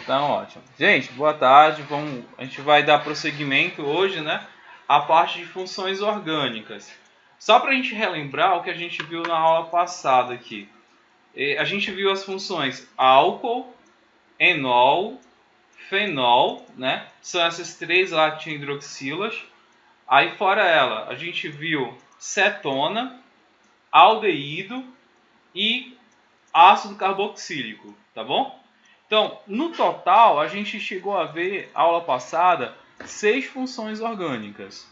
Então, ótimo. Gente, boa tarde. A gente vai dar prosseguimento hoje, né, à parte de funções orgânicas. Só para a gente relembrar o que a gente viu na aula passada aqui. A gente viu as funções álcool, enol, fenol, né? São essas três lactohidroxilas. Aí fora ela, a gente viu cetona, aldeído e ácido carboxílico, tá bom? Então, no total, a gente chegou a ver, aula passada, 6 funções orgânicas.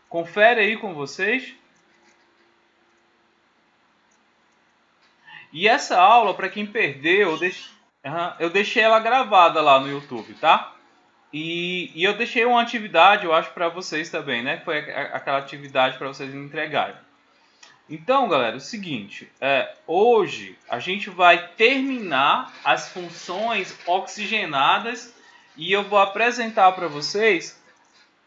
Confere aí com vocês. E essa aula, para quem perdeu, eu deixei ela gravada lá no YouTube, tá? E eu deixei uma atividade, eu acho, para vocês também, né? Foi aquela atividade para vocês entregarem. Então, galera, é o seguinte, hoje a gente vai terminar as funções oxigenadas e eu vou apresentar para vocês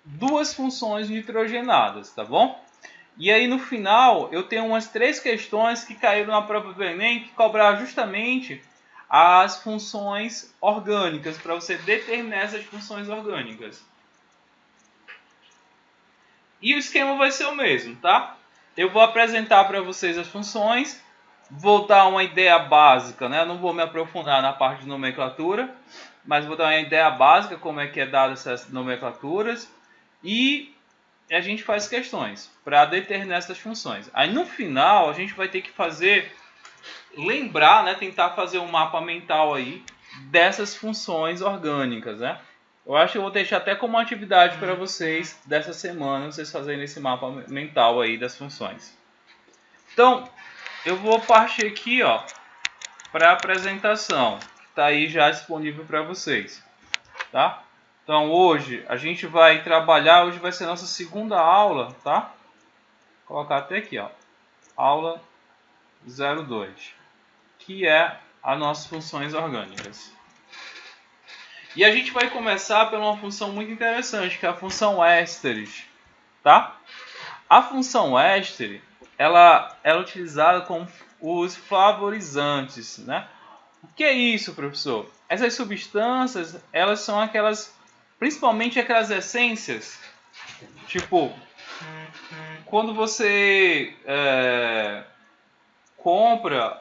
duas funções nitrogenadas, tá bom? E aí no final eu tenho umas 3 questões que caíram na prova do Enem que cobraram justamente as funções orgânicas, para você determinar essas funções orgânicas. E o esquema vai ser o mesmo, tá? Eu vou apresentar para vocês as funções, vou dar uma ideia básica, né? Eu não vou me aprofundar na parte de nomenclatura, mas vou dar uma ideia básica como é que é dada essas nomenclaturas e a gente faz questões para determinar essas funções. Aí no final a gente vai ter que lembrar, né? Tentar fazer um mapa mental aí dessas funções orgânicas, né? Eu acho que eu vou deixar até como atividade para vocês dessa semana, vocês fazerem esse mapa mental aí das funções. Então, eu vou partir aqui, ó, para a apresentação, que está aí já disponível para vocês, tá? Então, hoje a gente vai trabalhar, hoje vai ser a nossa segunda aula, tá? Vou colocar até aqui, ó, aula 02, que é as nossas funções orgânicas. E a gente vai começar por uma função muito interessante, que é a função ésteres, tá? A função éster, ela é utilizada com os flavorizantes, né? O que é isso, professor? Essas substâncias, elas são aquelas, principalmente aquelas essências, tipo, quando você compra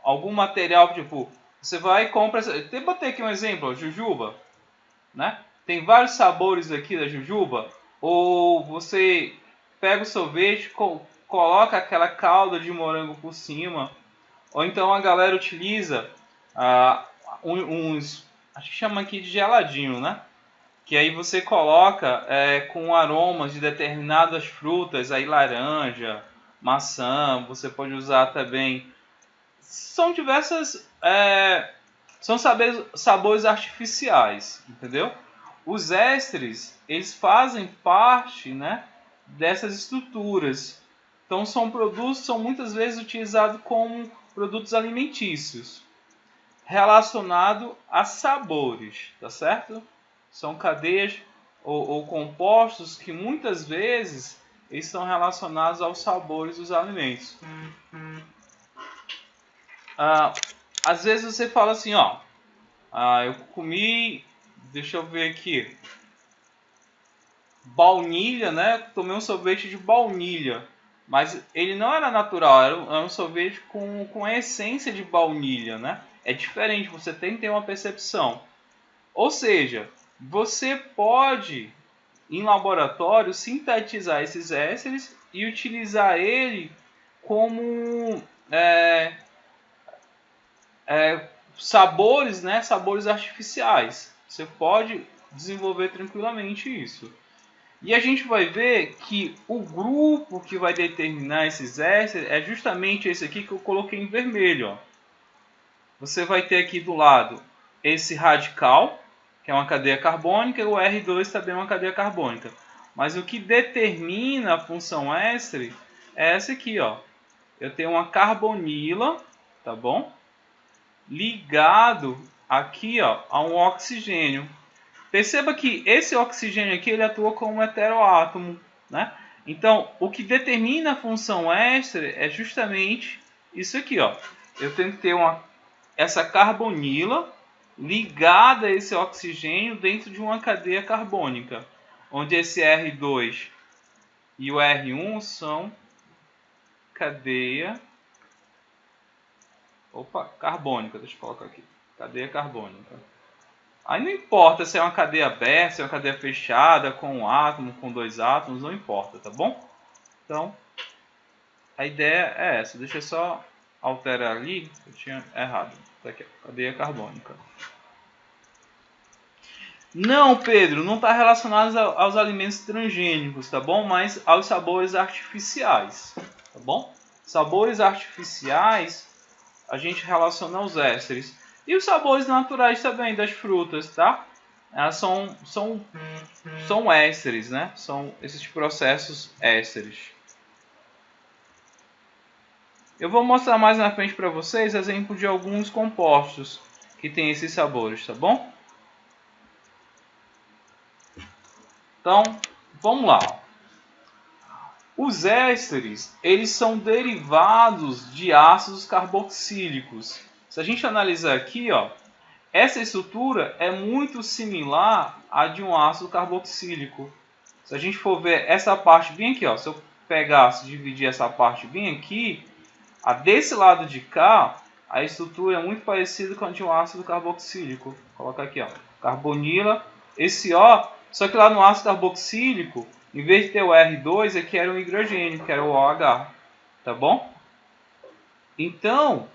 algum material, tipo, você vai e compra, eu botei aqui um exemplo, jujuba, né? Tem vários sabores aqui da jujuba. Ou você pega o sorvete, coloca aquela calda de morango por cima. Ou então a galera utiliza uns, acho que chama aqui de geladinho, né? Que aí você coloca com aromas de determinadas frutas, aí laranja, maçã, você pode usar também. São diversas, são sabores artificiais, entendeu? Os ésteres, eles fazem parte, né, dessas estruturas. Então são produtos, são muitas vezes utilizados como produtos alimentícios, relacionados a sabores, tá certo? São cadeias ou compostos que muitas vezes eles estão relacionados aos sabores dos alimentos. Às vezes você fala assim, ó, eu comi, deixa eu ver aqui, baunilha, né? Tomei um sorvete de baunilha, mas ele não era natural, era um sorvete com a essência de baunilha, né? É diferente, você tem que ter uma percepção. Ou seja, você pode, em laboratório, sintetizar esses ésteres e utilizar ele como sabores, né? Sabores artificiais. Você pode desenvolver tranquilamente isso. E a gente vai ver que o grupo que vai determinar esses ésteres é justamente esse aqui que eu coloquei em vermelho. Ó. Você vai ter aqui do lado esse radical, que é uma cadeia carbônica, e o R2 também é uma cadeia carbônica. Mas o que determina a função éster é essa aqui, ó. Eu tenho uma carbonila, tá bom? Ligado aqui, ó, a um oxigênio. Perceba que esse oxigênio aqui ele atua como um heteroátomo, né? Então, o que determina a função éster é justamente isso aqui, ó. Eu tenho que ter essa carbonila ligada a esse oxigênio dentro de uma cadeia carbônica, onde esse R2 e o R1 são cadeia carbônica, deixa eu colocar aqui, cadeia carbônica. Aí não importa se é uma cadeia aberta, se é uma cadeia fechada, com um átomo, com dois átomos, não importa, tá bom? Então, a ideia é essa. Deixa eu só alterar ali, eu tinha errado. Tá aqui, cadeia carbônica. Não, Pedro, não está relacionado aos alimentos transgênicos, tá bom? Mas aos sabores artificiais, tá bom? Sabores artificiais a gente relaciona aos ésteres. E os sabores naturais também das frutas, tá? São ésteres, né? São esses processos ésteres. Eu vou mostrar mais na frente para vocês exemplo de alguns compostos que têm esses sabores, tá bom? Então, vamos lá. Os ésteres, eles são derivados de ácidos carboxílicos. Se a gente analisar aqui, ó, essa estrutura é muito similar à de um ácido carboxílico. Se a gente for ver essa parte bem aqui, ó, se eu pegasse e dividir essa parte bem aqui, a desse lado de cá, a estrutura é muito parecida com a de um ácido carboxílico. Vou colocar aqui, ó, carbonila, esse O, só que lá no ácido carboxílico, em vez de ter o R2, aqui era um hidrogênio, que era o OH, tá bom? Então,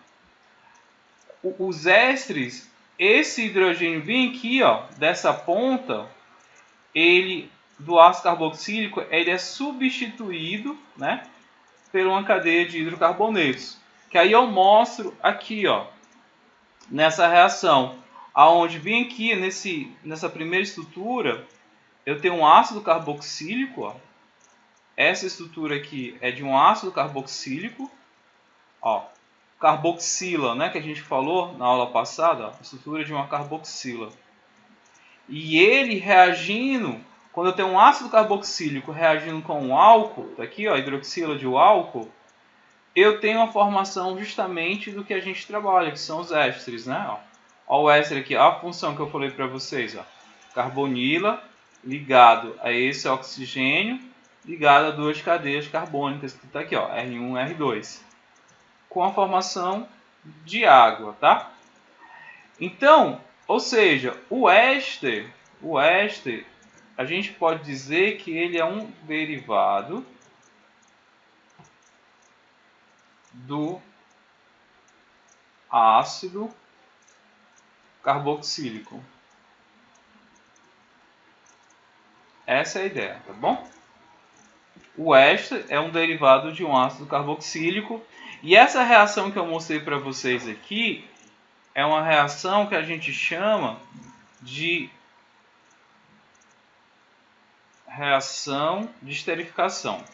os ésteres, esse hidrogênio bem aqui, ó, dessa ponta, ele do ácido carboxílico, ele é substituído, né, por uma cadeia de hidrocarbonetos. Que aí eu mostro aqui, ó, nessa reação, aonde bem aqui nessa primeira estrutura, eu tenho um ácido carboxílico, ó. Essa estrutura aqui é de um ácido carboxílico, ó, carboxila, né, que a gente falou na aula passada, ó, a estrutura de uma carboxila. E ele reagindo, quando eu tenho um ácido carboxílico reagindo com um álcool, tá aqui, ó, hidroxila de um álcool, eu tenho a formação justamente do que a gente trabalha, que são os ésteres, né? Ó, ó o éster aqui, ó, a função que eu falei para vocês, ó, carbonila ligado a esse oxigênio, ligado a duas cadeias carbônicas, que está aqui, ó, R1 e R2, com a formação de água, tá? Então, ou seja, o éster, a gente pode dizer que ele é um derivado do ácido carboxílico. Essa é a ideia, tá bom? O éster é um derivado de um ácido carboxílico e essa reação que eu mostrei para vocês aqui é uma reação que a gente chama de reação de esterificação.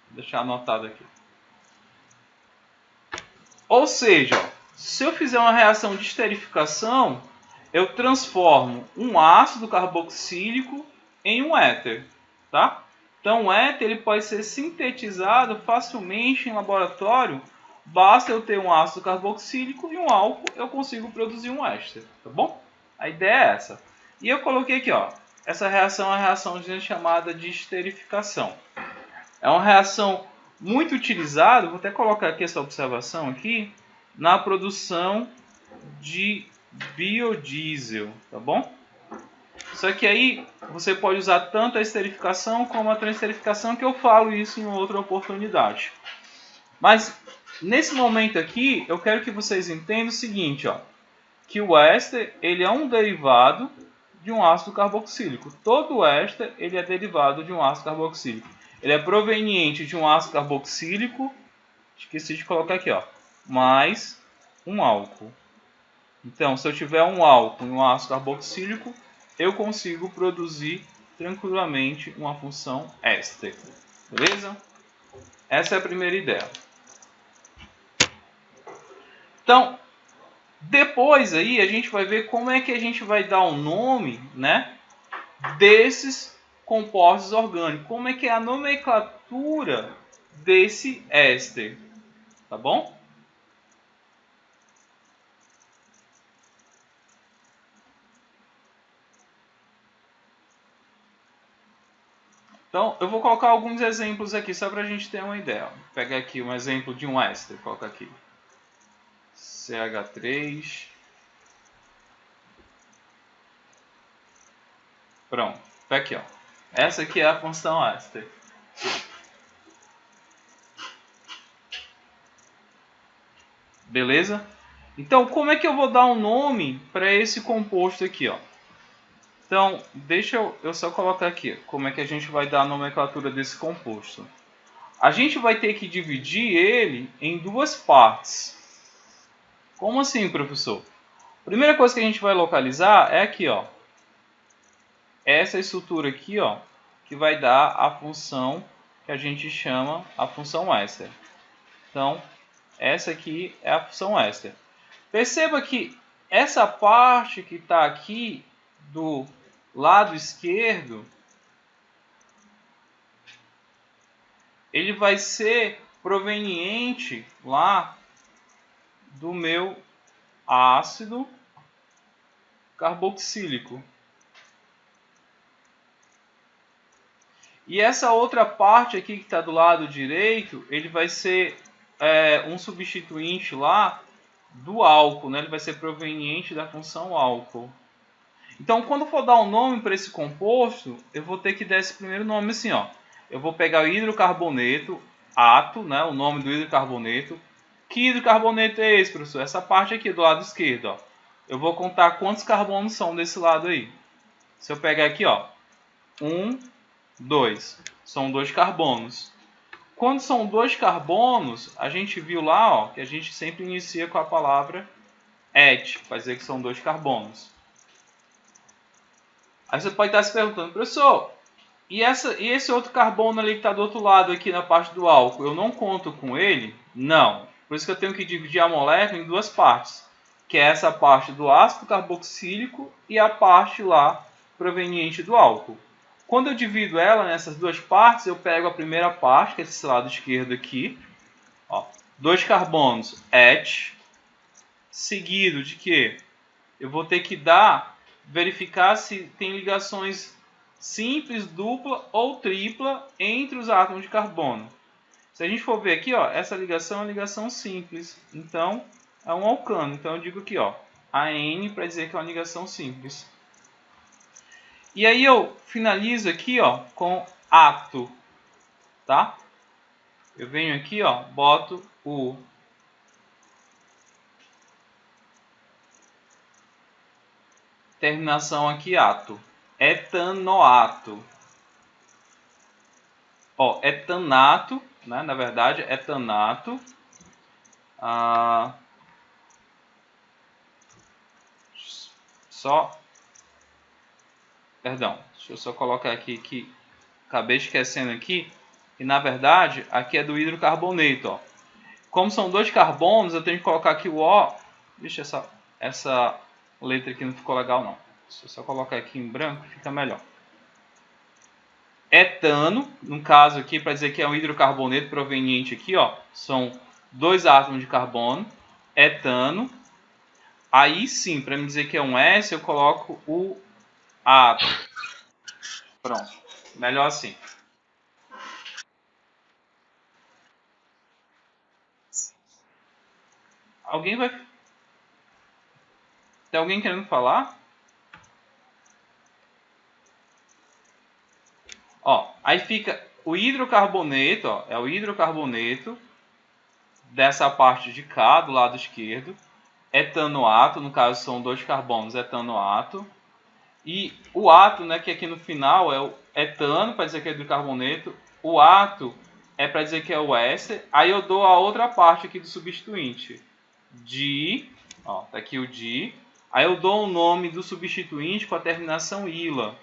Vou deixar anotado aqui. Ou seja, se eu fizer uma reação de esterificação, eu transformo um ácido carboxílico em um éter, tá? Então o éter ele pode ser sintetizado facilmente em laboratório. Basta eu ter um ácido carboxílico e um álcool, eu consigo produzir um éster, tá bom? A ideia é essa. E eu coloquei aqui, ó, essa reação é uma reação chamada de esterificação. É uma reação muito utilizada, vou até colocar aqui essa observação aqui, na produção de biodiesel, tá bom? Só que aí você pode usar tanto a esterificação como a transesterificação, que eu falo isso em outra oportunidade. Mas nesse momento aqui, eu quero que vocês entendam o seguinte, ó, que o éster ele é um derivado de um ácido carboxílico. Todo éster ele é derivado de um ácido carboxílico. Ele é proveniente de um ácido carboxílico, esqueci de colocar aqui, ó, mais um álcool. Então, se eu tiver um álcool e um ácido carboxílico, eu consigo produzir tranquilamente uma função éster. Beleza? Essa é a primeira ideia. Então, depois aí a gente vai ver como é que a gente vai dar o nome, né, desses compostos orgânicos. Como é que é a nomenclatura desse éster, tá bom? Então, eu vou colocar alguns exemplos aqui só para a gente ter uma ideia. Vou pegar aqui um exemplo de um éster, coloca aqui CH3. Pronto, tá aqui, ó. Essa aqui é a função éster. Beleza? Então, como é que eu vou dar um nome para esse composto aqui, ó? Então, deixa eu só colocar aqui como é que a gente vai dar a nomenclatura desse composto. A gente vai ter que dividir ele em duas partes. Como assim, professor? A primeira coisa que a gente vai localizar é aqui, ó. Essa estrutura aqui, ó, que vai dar a função que a gente chama a função éster. Então, essa aqui é a função éster. Perceba que essa parte que está aqui do lado esquerdo, ele vai ser proveniente lá do meu ácido carboxílico. E essa outra parte aqui que está do lado direito, ele vai ser um substituinte lá do álcool, né? Ele vai ser proveniente da função álcool. Então, quando for dar um nome para esse composto, eu vou ter que dar esse primeiro nome assim, ó. Eu vou pegar o hidrocarboneto, ato, né? O nome do hidrocarboneto. Que hidrocarboneto é esse, professor? Essa parte aqui do lado esquerdo, ó. Eu vou contar quantos carbonos são desse lado aí. Se eu pegar aqui, ó, 1, 2, são 2 carbonos. Quando são 2 carbonos, a gente viu lá, ó, que a gente sempre inicia com a palavra et, para dizer que são 2 carbonos. Aí você pode estar se perguntando, professor, e esse outro carbono ali que está do outro lado aqui na parte do álcool, eu não conto com ele? Não. Por isso que eu tenho que dividir a molécula em duas partes, que é essa parte do ácido carboxílico e a parte lá proveniente do álcool. Quando eu divido ela nessas duas partes, eu pego a primeira parte, que é esse lado esquerdo aqui, ó, 2 carbonos et, seguido de que eu vou ter que verificar se tem ligações simples, dupla ou tripla entre os átomos de carbono. Se a gente for ver aqui, ó, essa ligação é uma ligação simples, então é um alcano. Então eu digo aqui, ó, AN para dizer que é uma ligação simples. E aí eu finalizo aqui, ó, com ato, tá? Eu venho aqui, ó, boto o terminação aqui ato, etanoato. Ó, etanato, né? Na verdade, etanato. Perdão, deixa eu só colocar aqui que acabei esquecendo aqui. E na verdade, aqui é do hidrocarboneto, ó. Como são 2 carbonos, eu tenho que colocar aqui o O. Vixe, essa letra aqui não ficou legal, não. Deixa eu só colocar aqui em branco, fica melhor. Etano, no caso aqui, para dizer que é um hidrocarboneto proveniente aqui, ó, são 2 átomos de carbono, etano. Aí sim, para me dizer que é um S, eu coloco o átomo. Pronto, melhor assim. Tem alguém querendo falar? Ó, aí fica o hidrocarboneto, ó, é o hidrocarboneto dessa parte de cá, do lado esquerdo. Etanoato, no caso são 2 carbonos, etanoato. E o ato, né, que aqui no final é o etano, para dizer que é hidrocarboneto. O ato é para dizer que é o éster. Aí eu dou a outra parte aqui do substituinte. Di, ó, tá aqui o di. Aí eu dou o nome do substituinte com a terminação ila,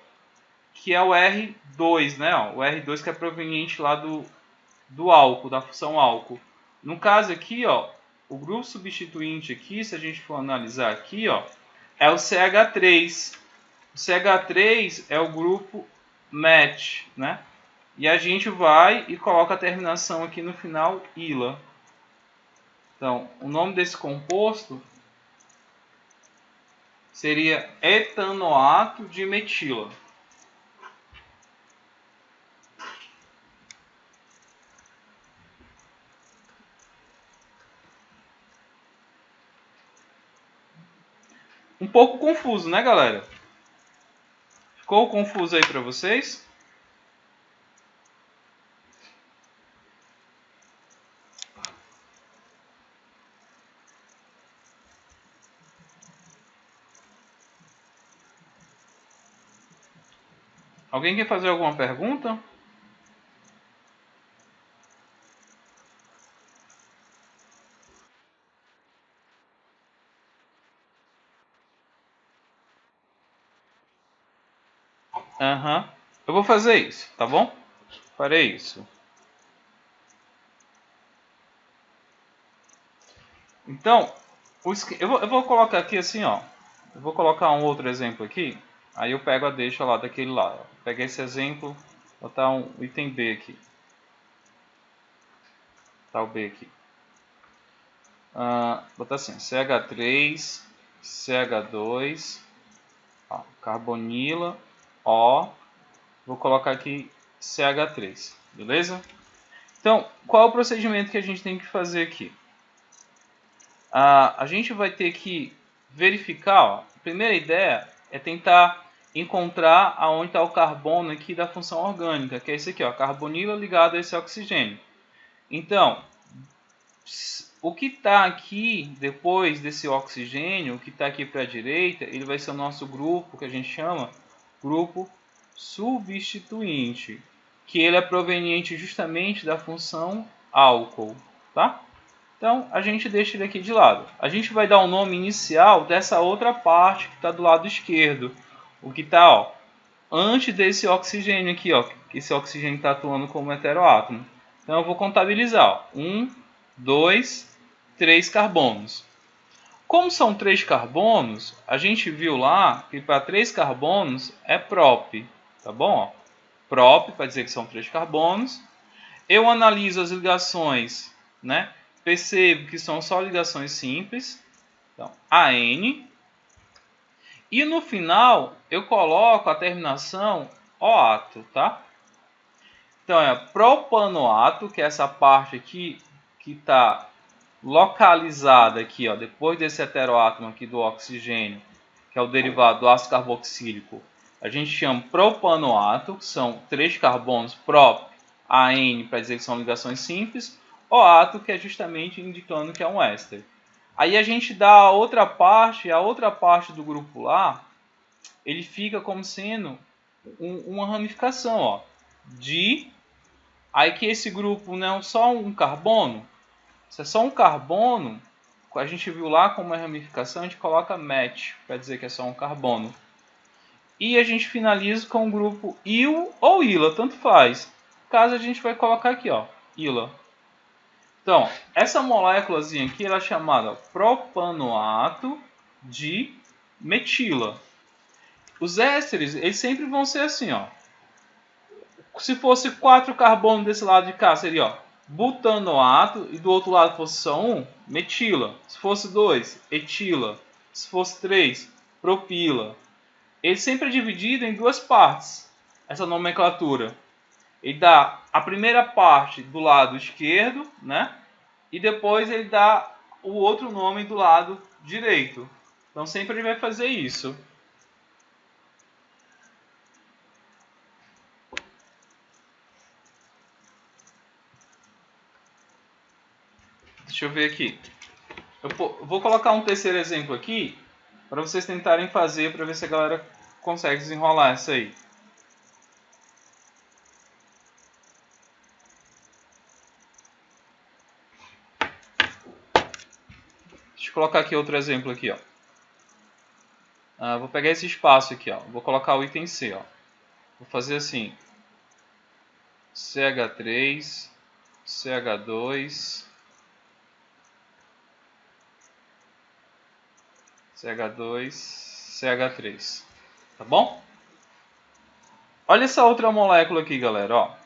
que é o R2, né? Ó, o R2 que é proveniente lá do álcool, da função álcool. No caso aqui, ó, o grupo substituinte aqui, se a gente for analisar aqui, ó, é o CH3. O CH3 é o grupo MET, né? E a gente vai e coloca a terminação aqui no final, ila. Então, o nome desse composto seria etanoato de metila. Um pouco confuso, né, galera? Ficou confuso aí para vocês? Alguém quer fazer alguma pergunta? Aham. Eu vou fazer isso, tá bom? Farei isso. Então, eu vou colocar aqui assim, ó. Eu vou colocar um outro exemplo aqui. Aí eu pego a deixa lá daquele lá. Peguei esse exemplo, vou botar um item B aqui. Tá o B aqui. Botar assim, CH3, CH2, ó, carbonila, O. Vou colocar aqui CH3, beleza? Então, qual é o procedimento que a gente tem que fazer aqui? A gente vai ter que verificar, ó, a primeira ideia é tentar encontrar aonde está o carbono aqui da função orgânica, que é esse aqui, ó, carbonila ligado a esse oxigênio. Então, o que está aqui depois desse oxigênio, o que está aqui para a direita, ele vai ser o nosso grupo, que a gente chama grupo substituinte, que ele é proveniente justamente da função álcool, tá? Então, a gente deixa ele aqui de lado. A gente vai dar o nome inicial dessa outra parte que está do lado esquerdo. O que está antes desse oxigênio aqui, ó, que esse oxigênio está atuando como heteroátomo. Então, eu vou contabilizar. 1, 2, 3 carbonos. Como são 3 carbonos, a gente viu lá que para 3 carbonos é prop. Tá bom? Prop, para dizer que são 3 carbonos. Eu analiso as ligações, né? Percebo que são só ligações simples. Então, AN. E no final, eu coloco a terminação OAto, tá? Então, é propanoato, que é essa parte aqui que está localizada aqui, ó, depois desse heteroátomo aqui do oxigênio, que é o derivado do ácido carboxílico. A gente chama propanoato, que são 3 carbonos prop, AN, para dizer que são ligações simples, OAto, que é justamente indicando que é um éster. Aí a gente dá a outra parte do grupo lá, ele fica como sendo uma ramificação, ó, de aí que esse grupo não é só um carbono, se é só um carbono, a gente viu lá como é ramificação, a gente coloca match para dizer que é só um carbono. E a gente finaliza com o grupo il ou ila, tanto faz. Caso a gente vai colocar aqui, ó, ila. Então, essa moléculazinha aqui ela é chamada propanoato de metila. Os ésteres, eles sempre vão ser assim, ó. Se fosse 4 carbonos desse lado de cá, seria, ó, butanoato, e do outro lado fosse só um, metila. Se fosse 2, etila. Se fosse 3, propila. Ele sempre é dividido em duas partes, essa nomenclatura. Ele dá a primeira parte do lado esquerdo, né? E depois ele dá o outro nome do lado direito. Então sempre ele vai fazer isso. Deixa eu ver aqui. Eu vou colocar um terceiro exemplo aqui para vocês tentarem fazer para ver se a galera consegue desenrolar isso aí. Deixa eu colocar aqui outro exemplo aqui, ó. Vou pegar esse espaço aqui, ó. Vou colocar o item C, ó. Vou fazer assim: CH3, CH2, CH2, CH3. Tá bom? Olha essa outra molécula aqui, galera, ó.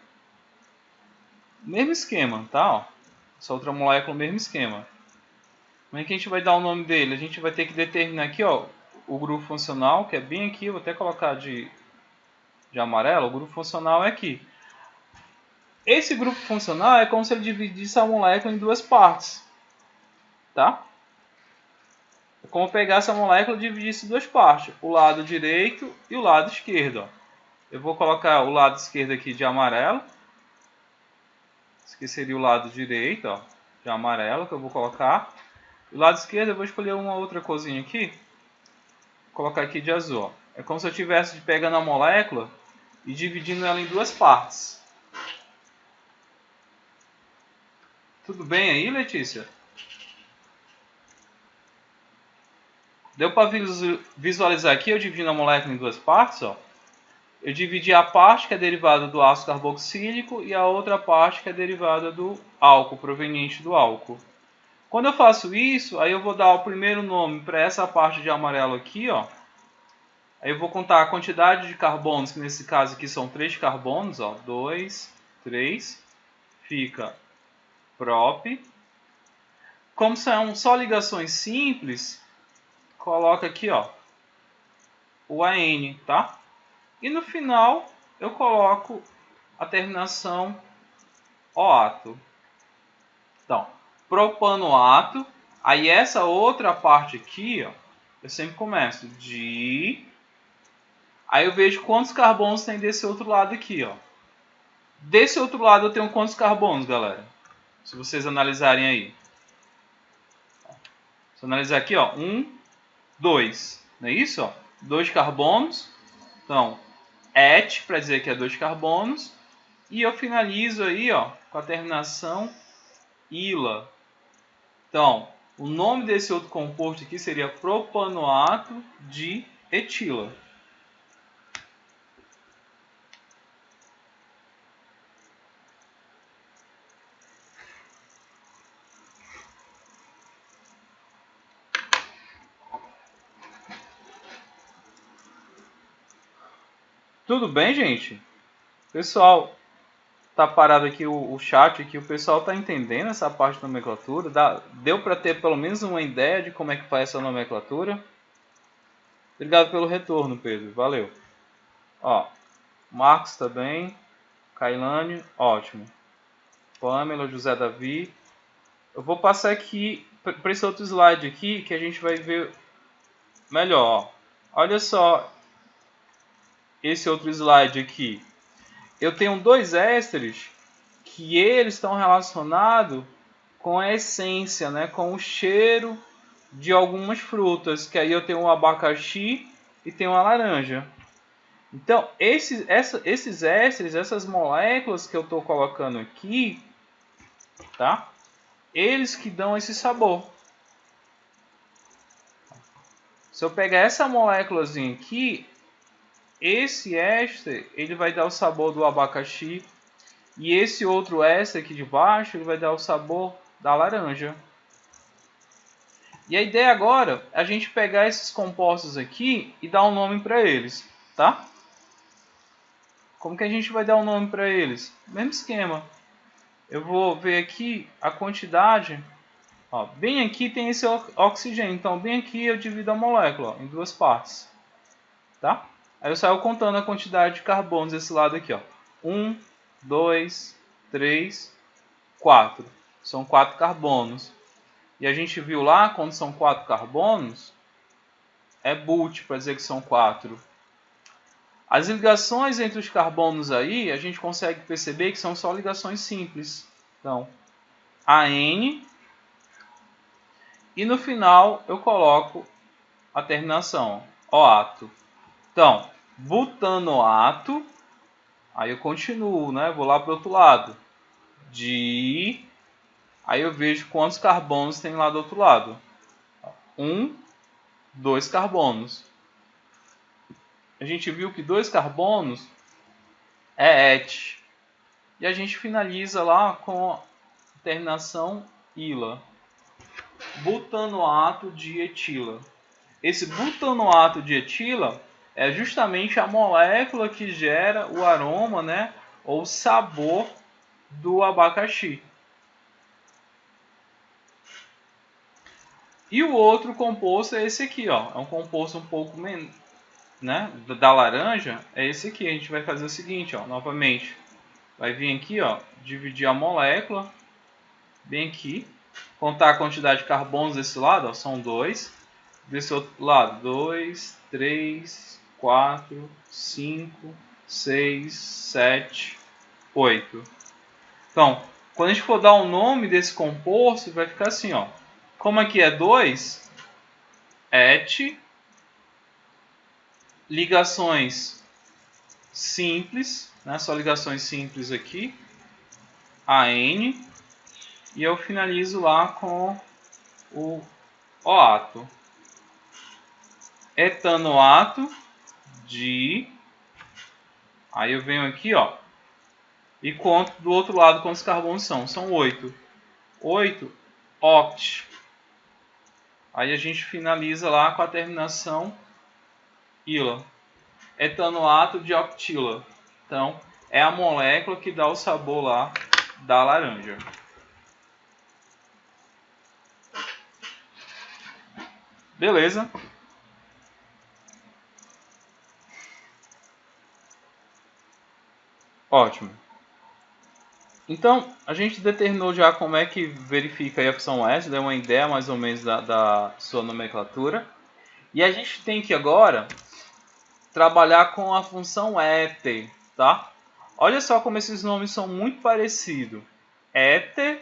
Mesmo esquema, tá? Ó. Essa outra molécula, mesmo esquema. Como é que a gente vai dar o nome dele? A gente vai ter que determinar aqui, ó, o grupo funcional, que é bem aqui. Eu vou até colocar de amarelo. O grupo funcional é aqui. Esse grupo funcional é como se ele dividisse a molécula em duas partes, tá? É como pegar essa molécula e dividisse em duas partes, o lado direito e o lado esquerdo. Ó. Eu vou colocar o lado esquerdo aqui de amarelo. Esse aqui seria o lado direito, ó, de amarelo, que eu vou colocar. O lado esquerdo eu vou escolher uma outra corzinha aqui. Vou colocar aqui de azul. Ó. É como se eu estivesse pegando a molécula e dividindo ela em duas partes. Tudo bem aí, Letícia? Deu para visualizar aqui, eu dividindo a molécula em duas partes, ó. Eu dividi a parte que é derivada do ácido carboxílico e a outra parte que é derivada do álcool, proveniente do álcool. Quando eu faço isso, aí eu vou dar o primeiro nome para essa parte de amarelo aqui, ó. Aí eu vou contar a quantidade de carbonos, que nesse caso aqui são 3 carbonos, ó. 2, 3, fica prop. Como são só ligações simples, coloca aqui, ó, o AN, tá? E no final eu coloco a terminação OAto. Então, propanoato. Aí essa outra parte aqui, ó, eu sempre começo de... Aí eu vejo quantos carbonos tem desse outro lado aqui, ó. Desse outro lado eu tenho quantos carbonos, galera? Se vocês analisarem aí. Se eu analisar aqui, ó, 1, 2. Não é isso, ó? 2 carbonos. Então, et, para dizer que é 2 carbonos. E eu finalizo aí, ó, com a terminação ila. Então, o nome desse outro composto aqui seria propanoato de etila. Tudo bem, gente? Pessoal, tá parado aqui o chat aqui, o pessoal tá entendendo essa parte da nomenclatura? Deu para ter pelo menos uma ideia de como é que faz essa nomenclatura? Obrigado pelo retorno, Pedro. Valeu. Ó, Marcos também. Kailane, ótimo. Pamela, José Davi. Eu vou passar aqui para esse outro slide aqui que a gente vai ver melhor. Ó. Olha só esse outro slide aqui. Eu tenho dois ésteres que eles estão relacionados com a essência, né, com o cheiro de algumas frutas, que aí eu tenho o abacaxi e tenho a laranja. Então, esses ésteres, essas moléculas que eu estou colocando aqui, tá? Eles que dão esse sabor. Se eu pegar essa moléculazinha aqui, esse éster, ele vai dar o sabor do abacaxi. E esse outro éster aqui de baixo, ele vai dar o sabor da laranja. E a ideia agora é a gente pegar esses compostos aqui e dar um nome para eles, tá? Como que a gente vai dar um nome para eles? Mesmo esquema. Eu vou ver aqui a quantidade. Ó, bem aqui tem esse oxigênio. Então, bem aqui eu divido a molécula ó, em duas partes. Tá? Aí eu saio contando a quantidade de carbonos desse lado aqui. Ó. 1, 2, 3, 4. São 4 carbonos. E a gente viu lá, quando são 4 carbonos, é but para dizer que são 4. As ligações entre os carbonos aí, a gente consegue perceber que são só ligações simples. Então, AN. E no final eu coloco a terminação, OAto. Então, butanoato. Aí eu continuo, né? Vou lá para o outro lado. Aí eu vejo quantos carbonos tem lá do outro lado. 1, 2 carbonos. A gente viu que 2 carbonos é et. E a gente finaliza lá com a terminação ila. Butanoato de etila. Esse butanoato de etila é justamente a molécula que gera o aroma, né, ou o sabor do abacaxi. E o outro composto é esse aqui, ó. É um composto um pouco menos, né, da laranja, é esse aqui. A gente vai fazer o seguinte, ó, novamente. Vai vir aqui, ó, dividir a molécula, bem aqui, contar a quantidade de carbonos desse lado, ó, são 2. Desse outro lado, 2, 3, 4, 5, 6, 7, 8. Então, quando a gente for dar o nome desse composto, vai ficar assim, ó. Como aqui é 2, et, ligações simples, né? Só ligações simples aqui, AN, e eu finalizo lá com o OAto. Etanoato de... Aí eu venho aqui, ó, e conto do outro lado quantos carbonos são. São 8. 8 oct. Aí a gente finaliza lá com a terminação ila. Etanoato de octila. Então, é a molécula que dá o sabor lá da laranja. Beleza? Ótimo. Então, a gente determinou já como é que verifica a opção S, deu uma ideia mais ou menos da sua nomenclatura. E a gente tem que agora trabalhar com a função éter, tá? Olha só como esses nomes são muito parecidos. Éter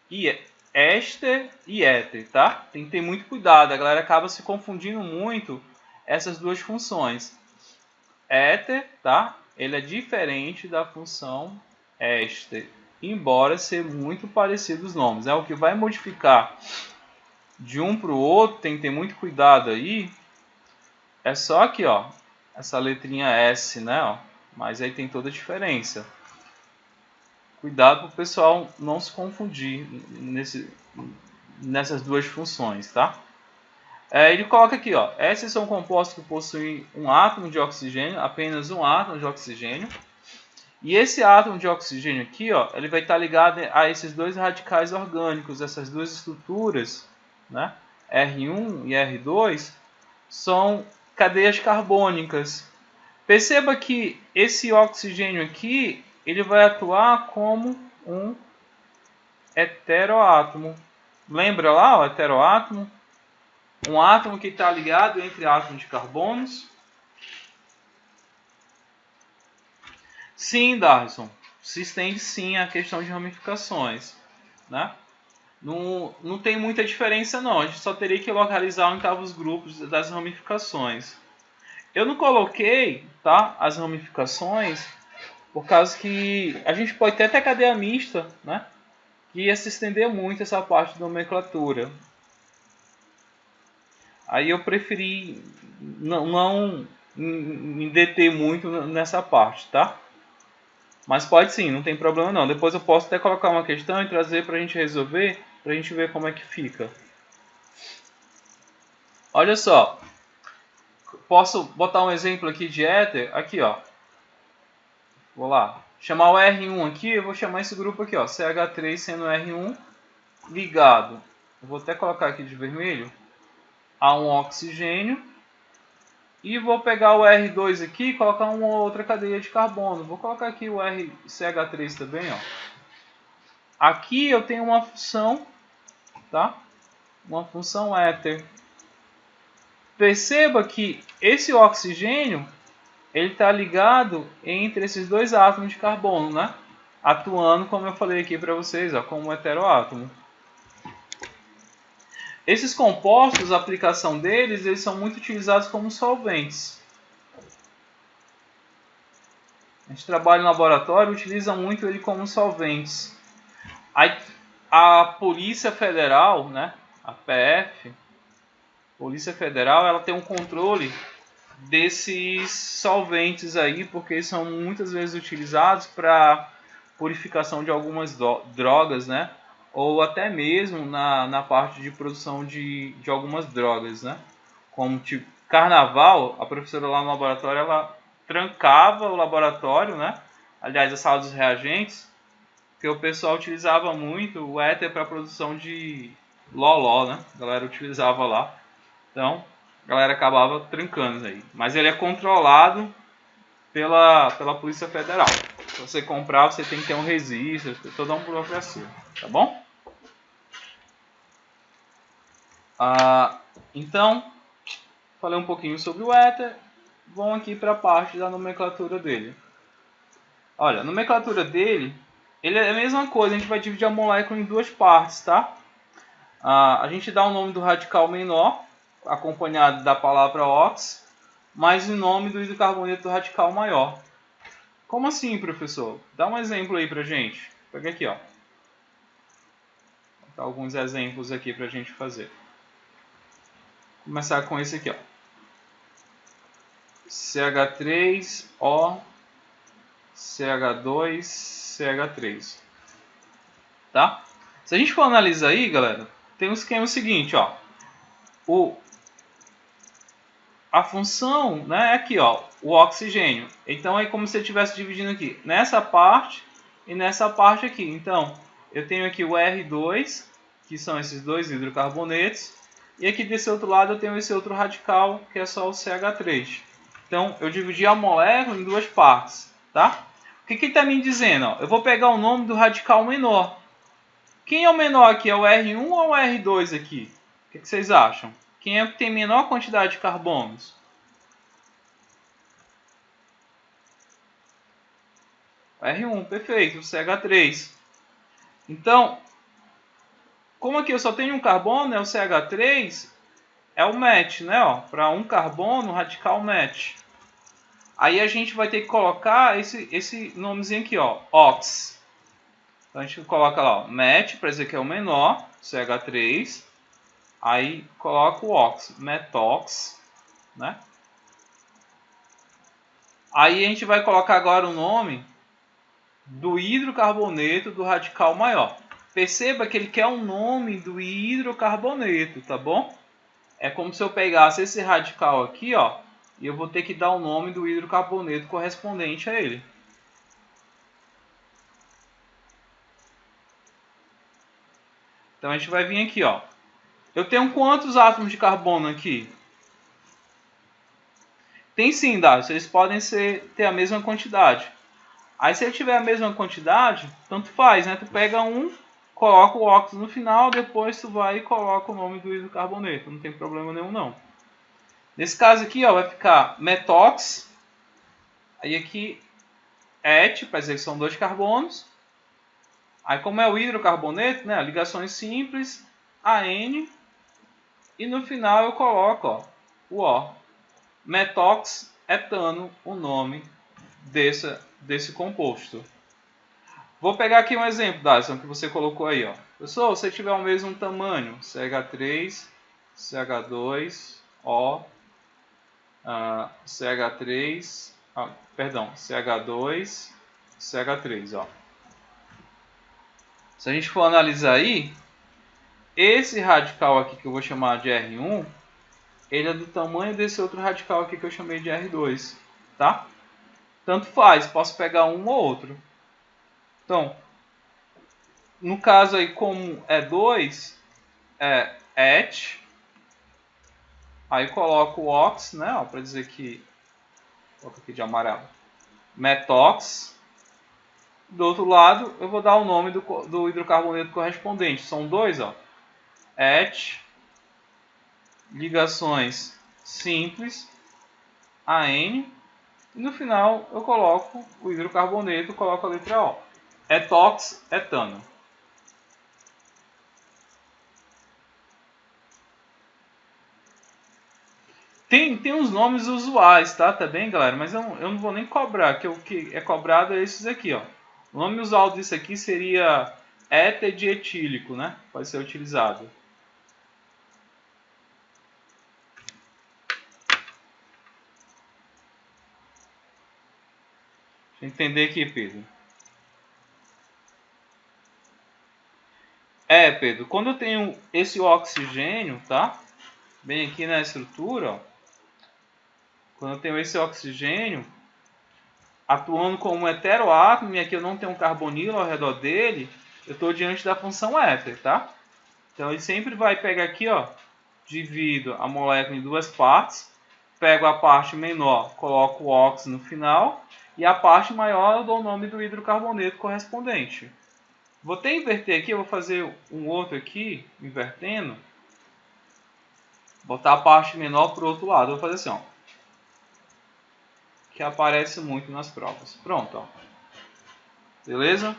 e éster e éter, tá? Tem que ter muito cuidado, a galera acaba se confundindo muito essas duas funções. Éter, tá? Ele é diferente da função éster, embora ser muito parecidos os nomes. O que vai modificar de um para o outro, tem que ter muito cuidado aí. É só aqui, ó, essa letrinha S, né? Ó, mas aí tem toda a diferença. Cuidado para o pessoal não se confundir nessas duas funções, tá? Ele coloca aqui, ó, esses são compostos que possuem um átomo de oxigênio, apenas um átomo de oxigênio. E esse átomo de oxigênio aqui, ó, ele vai estar ligado a esses dois radicais orgânicos, essas duas estruturas, né? R1 e R2, são cadeias carbônicas. Perceba que esse oxigênio aqui, ele vai atuar como um heteroátomo. Lembra lá o heteroátomo? Um átomo que está ligado entre átomos de carbonos. Sim, Darson, se estende sim a questão de ramificações, né? Não tem muita diferença não, a gente só teria que localizar onde estavam os grupos das ramificações. Eu não coloquei, tá, as ramificações, por causa que a gente pode ter até cadeia mista, né? Que ia se estender muito essa parte da nomenclatura. Aí eu preferi não me deter muito nessa parte, tá? Mas pode sim, não tem problema não. Depois eu posso até colocar uma questão e trazer para a gente resolver, para a gente ver como é que fica. Olha só, posso botar um exemplo aqui de éter, aqui ó. Vou lá, chamar o R1 aqui, eu vou chamar esse grupo aqui ó, CH3 sendo R1 ligado. Eu vou até colocar aqui de vermelho, a um oxigênio. E vou pegar o R2 aqui e colocar uma outra cadeia de carbono. Vou colocar aqui o RCH3 também, ó. Aqui eu tenho uma função, tá? Uma função éter. Perceba que esse oxigênio, ele está ligado entre esses dois átomos de carbono, né? Atuando, como eu falei aqui para vocês, ó, como um heteroátomo. Esses compostos, a aplicação deles, eles são muito utilizados como solventes. A gente trabalha no laboratório e utiliza muito ele como solventes. A Polícia Federal, né, a PF, Polícia Federal, ela tem um controle desses solventes aí, porque eles são muitas vezes utilizados para purificação de algumas drogas, né? Ou até mesmo na parte de produção de algumas drogas, né? Como tipo carnaval, a professora lá no laboratório, ela trancava o laboratório, né? Aliás, a sala dos reagentes, Porque o pessoal utilizava muito o éter para produção de loló, né? A galera utilizava lá. Então, a galera acabava trancando aí. Mas ele é controlado pela Polícia Federal. Se você comprar, você tem que ter um registro, tem toda uma burocracia, tá bom? Então, falei um pouquinho sobre o éter. Vamos aqui para a parte da nomenclatura dele. Olha, a nomenclatura dele, ele é a mesma coisa, a gente vai dividir a molécula em duas partes, tá? A gente dá o nome do radical menor, acompanhado da palavra ox, mais o nome do hidrocarboneto do radical maior. Como assim, professor? Dá um exemplo aí pra gente. Pega aqui, ó. Vou dar alguns exemplos aqui pra gente fazer. Vou começar com esse aqui, ó. CH3O, CH2, CH3. Tá? Se a gente for analisar aí, galera, tem um esquema seguinte, ó. A função, né, é aqui, ó, o oxigênio. Então é como se eu estivesse dividindo aqui nessa parte e nessa parte aqui. Então, eu tenho aqui o R2, que são esses dois hidrocarbonetos, e aqui desse outro lado eu tenho esse outro radical, que é só o CH3. Então, eu dividi a molécula em duas partes, tá? O que ele está me dizendo? Ó? Eu vou pegar o nome do radical menor. Quem é o menor aqui? É o R1 ou o R2 aqui? O que vocês acham? Quem é que tem menor quantidade de carbonos? R1, perfeito, CH3. Então, como aqui eu só tenho um carbono, é o CH3, é o match, né? Para um carbono, radical match. Aí a gente vai ter que colocar esse nomezinho aqui, ó, ox. Então a gente coloca lá, ó, match, para dizer que é o menor, CH3. Aí coloca o ox, metox, né? Aí a gente vai colocar agora o nome do hidrocarboneto do radical maior. Perceba que ele quer o nome do hidrocarboneto, tá bom? É como se eu pegasse esse radical aqui, ó, e eu vou ter que dar o nome do hidrocarboneto correspondente a ele. Então a gente vai vir aqui, ó. Eu tenho quantos átomos de carbono aqui? Tem sim, dados. Eles podem ter a mesma quantidade. Aí se ele tiver a mesma quantidade, tanto faz, né? Tu pega um, coloca o óxido no final, depois tu vai e coloca o nome do hidrocarboneto. Não tem problema nenhum, não. Nesse caso aqui, ó, vai ficar metox. Aí aqui, et, para dizer que são dois carbonos. Aí como é o hidrocarboneto, né? Ligações simples, AN. E no final eu coloco, ó, o O. Metox etano, o nome desse composto. Vou pegar aqui um exemplo, Dyson, que você colocou aí, ó. Pessoal, se tiver o mesmo tamanho, CH3, CH2, O, CH3, CH2, CH3, ó. Se a gente for analisar aí, esse radical aqui que eu vou chamar de R1, ele é do tamanho desse outro radical aqui que eu chamei de R2, tá? Tanto faz, posso pegar um ou outro. Então, no caso aí, como é 2, é et, aí coloco o ox, né, para dizer que, coloco aqui de amarelo, metox. Do outro lado, eu vou dar o nome do hidrocarboneto correspondente. São dois, ó, et, ligações simples, AN, e no final eu coloco o hidrocarboneto, coloco a letra O. Etox, etano. Tem uns nomes usuais, tá? Tá bem, galera? Mas eu não vou nem cobrar, que o que é cobrado é esses aqui, ó. O nome usual disso aqui seria éter dietílico, né? Pode ser utilizado. Deixa eu entender aqui, Pedro. Pedro, quando eu tenho esse oxigênio, tá? Bem aqui na estrutura, ó. Quando eu tenho esse oxigênio, atuando como heteroátomo, e aqui eu não tenho um carbonilo ao redor dele, eu estou diante da função éter, tá? Então ele sempre vai pegar aqui, ó, divido a molécula em duas partes, pego a parte menor, coloco o óxido no final, e a parte maior eu dou o nome do hidrocarboneto correspondente. Vou até inverter aqui, eu vou fazer um outro aqui, invertendo, botar a parte menor para o outro lado, eu vou fazer assim, ó, que aparece muito nas provas. Pronto, ó. Beleza?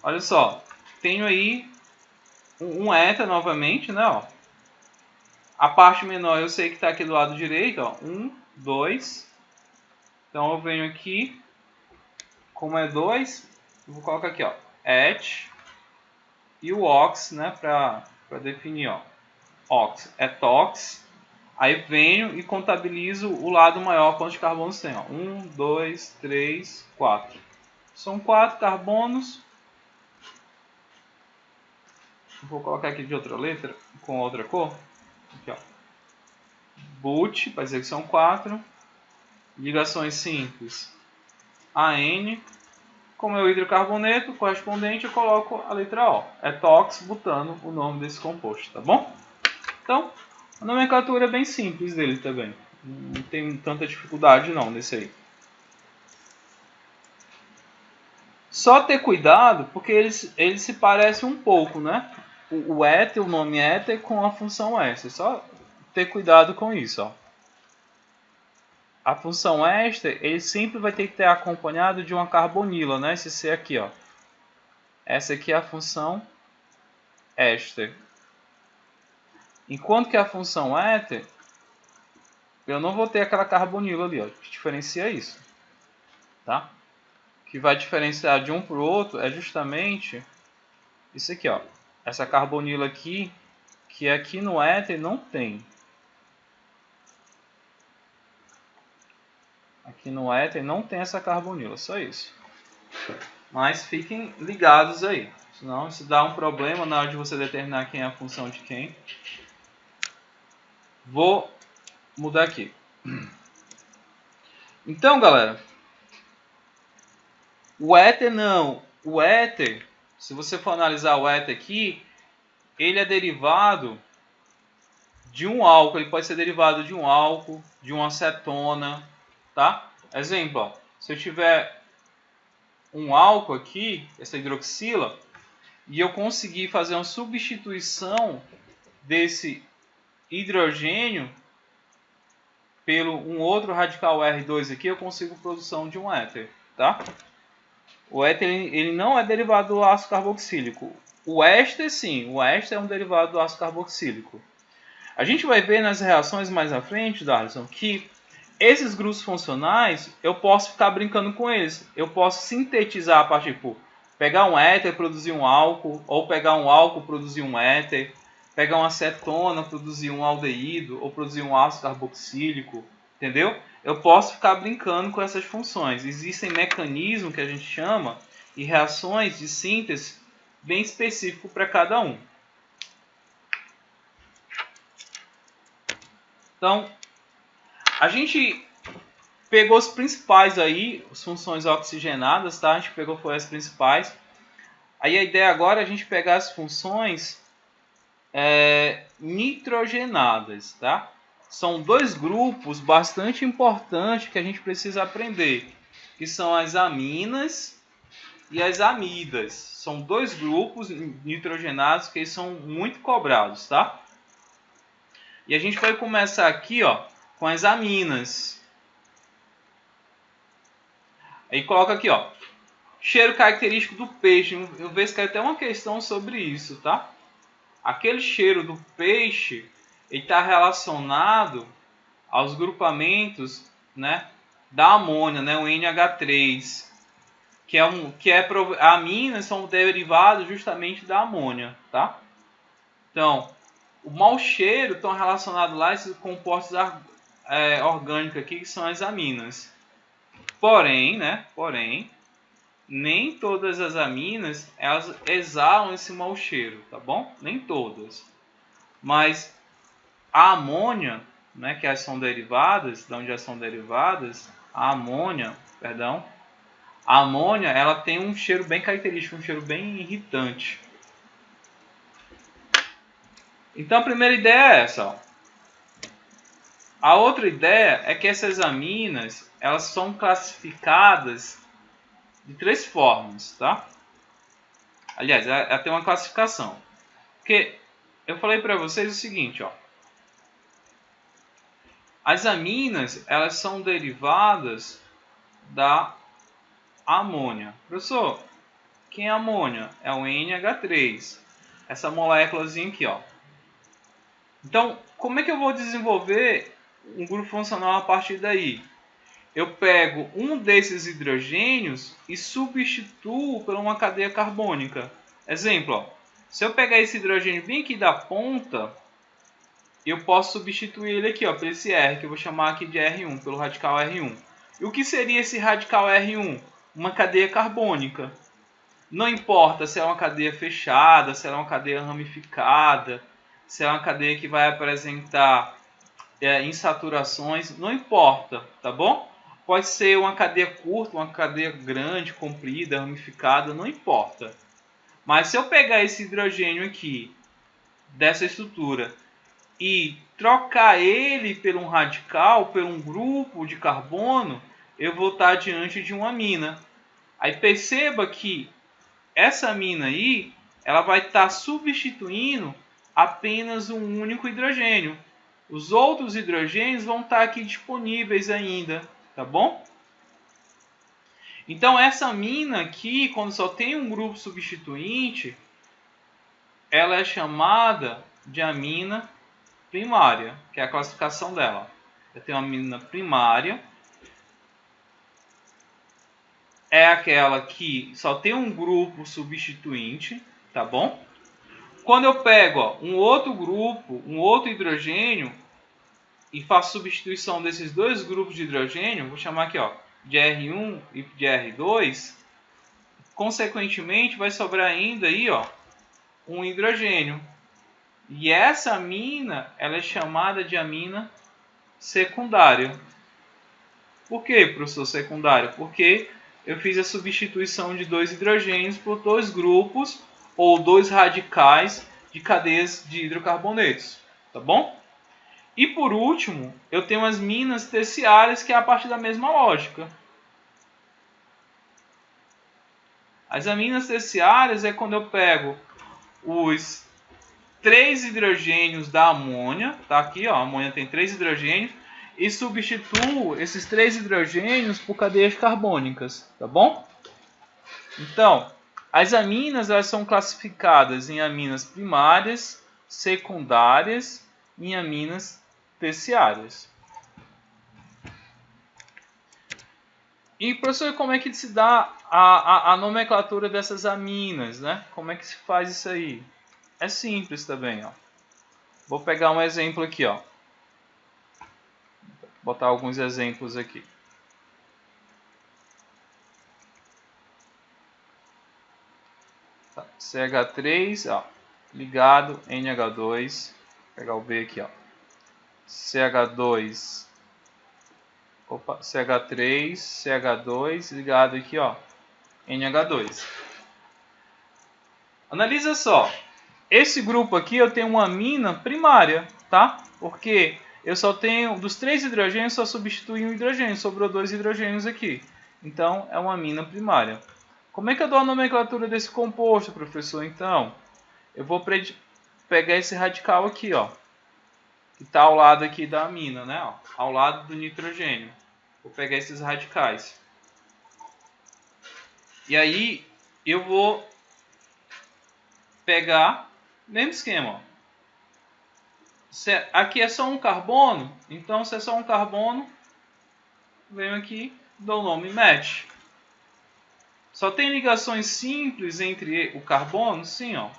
Olha só, tenho aí um éter novamente, né? Ó. A parte menor eu sei que está aqui do lado direito, ó. 1, 2. Então eu venho aqui, como é 2, eu vou colocar aqui, ó, et e o ox, né? Para definir, ó. Ox é tox. Aí venho e contabilizo o lado maior, quantos carbonos tem. 1, 2, 3, 4. São 4 carbonos. Vou colocar aqui de outra letra, com outra cor. Aqui, ó. But, para dizer que são 4. Ligações simples. AN. Como é o hidrocarboneto correspondente, eu coloco a letra O. É tox, butano, o nome desse composto, tá bom? Então, a nomenclatura é bem simples dele também. Não tem tanta dificuldade não nesse aí. Só ter cuidado, porque eles se parecem um pouco, né? O éter, o nome éter com a função éster. Só ter cuidado com isso, ó. A função éster, ele sempre vai ter que ter acompanhado de uma carbonila, né? Esse C aqui, ó. Essa aqui é a função éster. Enquanto que a função éter, eu não vou ter aquela carbonila ali, ó, que diferencia isso, tá? O que vai diferenciar de um para o outro é justamente isso aqui, ó. Essa carbonila aqui, que aqui no éter não tem. Aqui no éter não tem essa carbonila, só isso. Mas fiquem ligados aí, senão isso dá um problema na hora de você determinar quem é a função de quem. Vou mudar aqui. Então, galera, o éter não. O éter, se você for analisar o éter aqui, ele é derivado de um álcool. Ele pode ser derivado de um álcool, de uma acetona, tá? Exemplo, ó, se eu tiver um álcool aqui, essa hidroxila, e eu conseguir fazer uma substituição desse hidrogênio pelo um outro radical R2 aqui, eu consigo a produção de um éter, tá? O éter ele não é derivado do ácido carboxílico. O éster sim, o éster é um derivado do ácido carboxílico. A gente vai ver nas reações mais à frente, Darlison, que esses grupos funcionais, eu posso ficar brincando com eles. Eu posso sintetizar a partir, tipo, pegar um éter, produzir um álcool, ou pegar um álcool, produzir um éter, pegar uma acetona, produzir um aldeído, ou produzir um ácido carboxílico, entendeu? Eu posso ficar brincando com essas funções. Existem mecanismos que a gente chama e reações de síntese bem específicos para cada um. Então, a gente pegou os principais aí, as funções oxigenadas, tá? A gente pegou foi as principais. Aí a ideia agora é a gente pegar as funções nitrogenadas, tá? São dois grupos bastante importantes que a gente precisa aprender, que são as aminas e as amidas. São dois grupos nitrogenados que são muito cobrados, tá? E a gente vai começar aqui, ó, com as aminas. Aí coloca aqui, ó, cheiro característico do peixe. Eu vejo que tem uma questão sobre isso, tá? Aquele cheiro do peixe, ele está relacionado aos grupamentos, né, da amônia, né, o NH3, aminas são derivados justamente da amônia, tá? Então, o mau cheiro estão relacionados lá a esses compostos orgânicos aqui, que são as aminas. Porém, nem todas as aminas elas exalam esse mau cheiro, tá bom? Nem todas. Mas a amônia, né, que são derivadas, de onde são derivadas, a amônia, perdão, a amônia ela tem um cheiro bem característico, um cheiro bem irritante. Então a primeira ideia é essa, ó. A outra ideia é que essas aminas elas são classificadas de 3 formas, tá? Aliás, ela tem uma classificação. Porque eu falei para vocês o seguinte, ó. As aminas, elas são derivadas da amônia. Professor, quem é amônia? É o NH3. Essa moléculazinha aqui, ó. Então, como é que eu vou desenvolver um grupo funcional a partir daí? Eu pego um desses hidrogênios e substituo por uma cadeia carbônica. Exemplo, ó, se eu pegar esse hidrogênio bem aqui da ponta, eu posso substituir ele aqui, ó, por esse R, que eu vou chamar aqui de R1, pelo radical R1. E o que seria esse radical R1? Uma cadeia carbônica. Não importa se é uma cadeia fechada, se é uma cadeia ramificada, se é uma cadeia que vai apresentar insaturações, não importa, tá bom? Pode ser uma cadeia curta, uma cadeia grande, comprida, ramificada, não importa. Mas se eu pegar esse hidrogênio aqui, dessa estrutura, e trocar ele por um radical, por um grupo de carbono, eu vou estar diante de uma amina. Aí perceba que essa amina aí, ela vai estar substituindo apenas um único hidrogênio. Os outros hidrogênios vão estar aqui disponíveis ainda, tá bom? Então essa amina aqui, quando só tem um grupo substituinte, ela é chamada de amina primária, que é a classificação dela. Eu tenho uma amina primária, é aquela que só tem um grupo substituinte, tá bom? Quando eu pego um outro grupo, um outro hidrogênio, e faço substituição desses dois grupos de hidrogênio, vou chamar aqui, ó, de R1 e de R2, consequentemente vai sobrar ainda aí, ó, um hidrogênio. E essa amina, ela é chamada de amina secundária. Por que, professor, secundária? Porque eu fiz a substituição de dois hidrogênios por dois grupos ou dois radicais de cadeias de hidrocarbonetos, tá bom? E por último, eu tenho as minas terciárias, que é a partir da mesma lógica. As aminas terciárias é quando eu pego os 3 hidrogênios da amônia, tá aqui, ó, a amônia tem 3 hidrogênios, e substituo esses 3 hidrogênios por cadeias carbônicas, tá bom? Então, as aminas elas são classificadas em aminas primárias, secundárias e em aminas terciárias. E, professor, como é que se dá a nomenclatura dessas aminas, né? Como é que se faz isso aí? É simples também, ó. Vou pegar um exemplo aqui, ó. Vou botar alguns exemplos aqui. Tá. CH3, ó, ligado NH2. Vou pegar o B aqui, ó. CH2. Opa, CH3, CH2 ligado aqui, ó, NH2. Analisa só. Esse grupo aqui eu tenho uma amina primária, tá? Porque eu só tenho, dos 3 hidrogênios, só substitui um hidrogênio, sobrou 2 hidrogênios aqui. Então, é uma amina primária. Como é que eu dou a nomenclatura desse composto, professor? Então, eu vou pegar esse radical aqui, ó, que está ao lado aqui da amina, né? Ó, ao lado do nitrogênio. Vou pegar esses radicais. E aí, eu vou pegar, mesmo esquema, ó. Aqui é só um carbono, então se é só um carbono, venho aqui, dou o nome match. Só tem ligações simples entre o carbono? Sim, ó,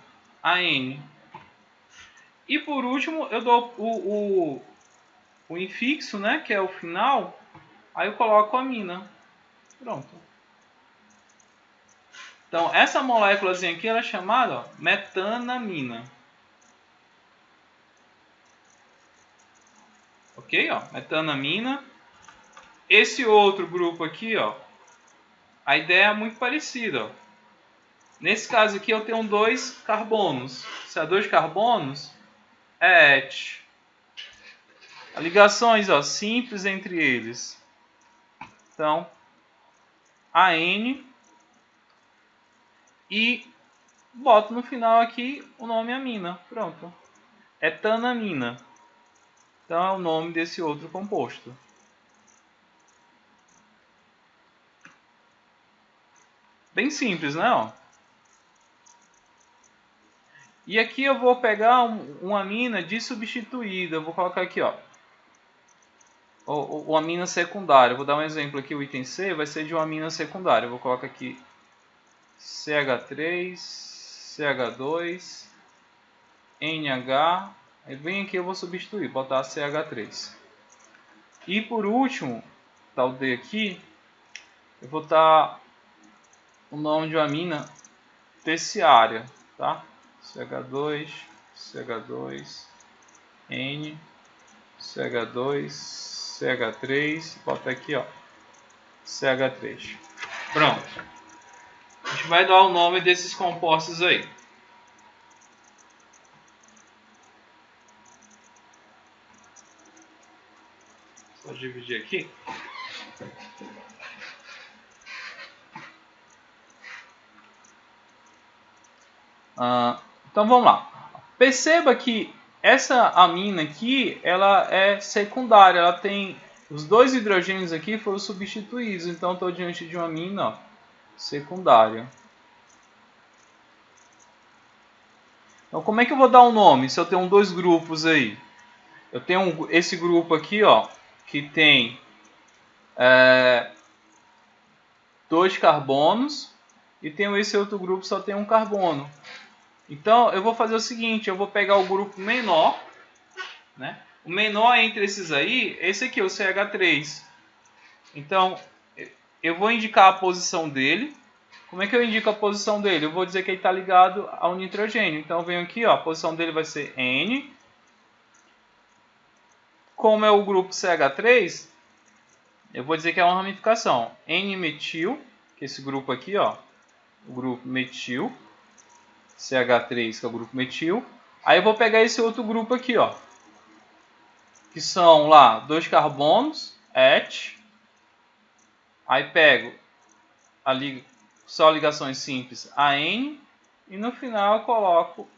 AN. E por último, eu dou o infixo, né, que é o final, aí eu coloco a amina. Pronto. Então, essa moléculazinha aqui ela é chamada, ó, metanamina. Ok? Ó, metanamina. Esse outro grupo aqui, ó, a ideia é muito parecida. Ó. Nesse caso aqui eu tenho 2 carbonos. Se há 2 carbonos, é et. Ligações, ó, simples entre eles. Então, AN e boto no final aqui o nome amina. Pronto. Etanamina. Então é o nome desse outro composto. Bem simples, né? Ó. E aqui eu vou pegar uma amina dissubstituída. Eu vou colocar aqui, ó. O amina secundária. Eu vou dar um exemplo aqui. O item C vai ser de uma amina secundária. Eu vou colocar aqui CH3, CH2, NH. Aí vem aqui eu vou substituir. Botar CH3. E por último, tá o D aqui. Eu vou botar o nome de uma amina terciária, tá? CH2, CH2, N, CH2, CH3, bota aqui, ó, CH3. Pronto. A gente vai dar o nome desses compostos aí. Só dividir aqui. Então vamos lá. Perceba que essa amina aqui, ela é secundária. Ela tem os 2 hidrogênios aqui foram substituídos. Então estou diante de uma amina, ó, secundária. Então como é que eu vou dar um nome se eu tenho 2 grupos aí? Eu tenho esse grupo aqui, ó, que tem 2 carbonos e tenho esse outro grupo que só tem um carbono. Então eu vou fazer o seguinte, eu vou pegar o grupo menor, né? O menor entre esses aí, esse aqui, o CH3. Então eu vou indicar a posição dele. Como é que eu indico a posição dele? Eu vou dizer que ele está ligado ao nitrogênio. Então eu venho aqui, ó, a posição dele vai ser N. Como é o grupo CH3, eu vou dizer que é uma ramificação. N-metil, que é esse grupo aqui, ó, o grupo metil. CH3, que é o grupo metil. Aí eu vou pegar esse outro grupo aqui, ó, que são lá 2 carbonos, et. Aí pego ali só ligações simples, AN, e no final eu coloco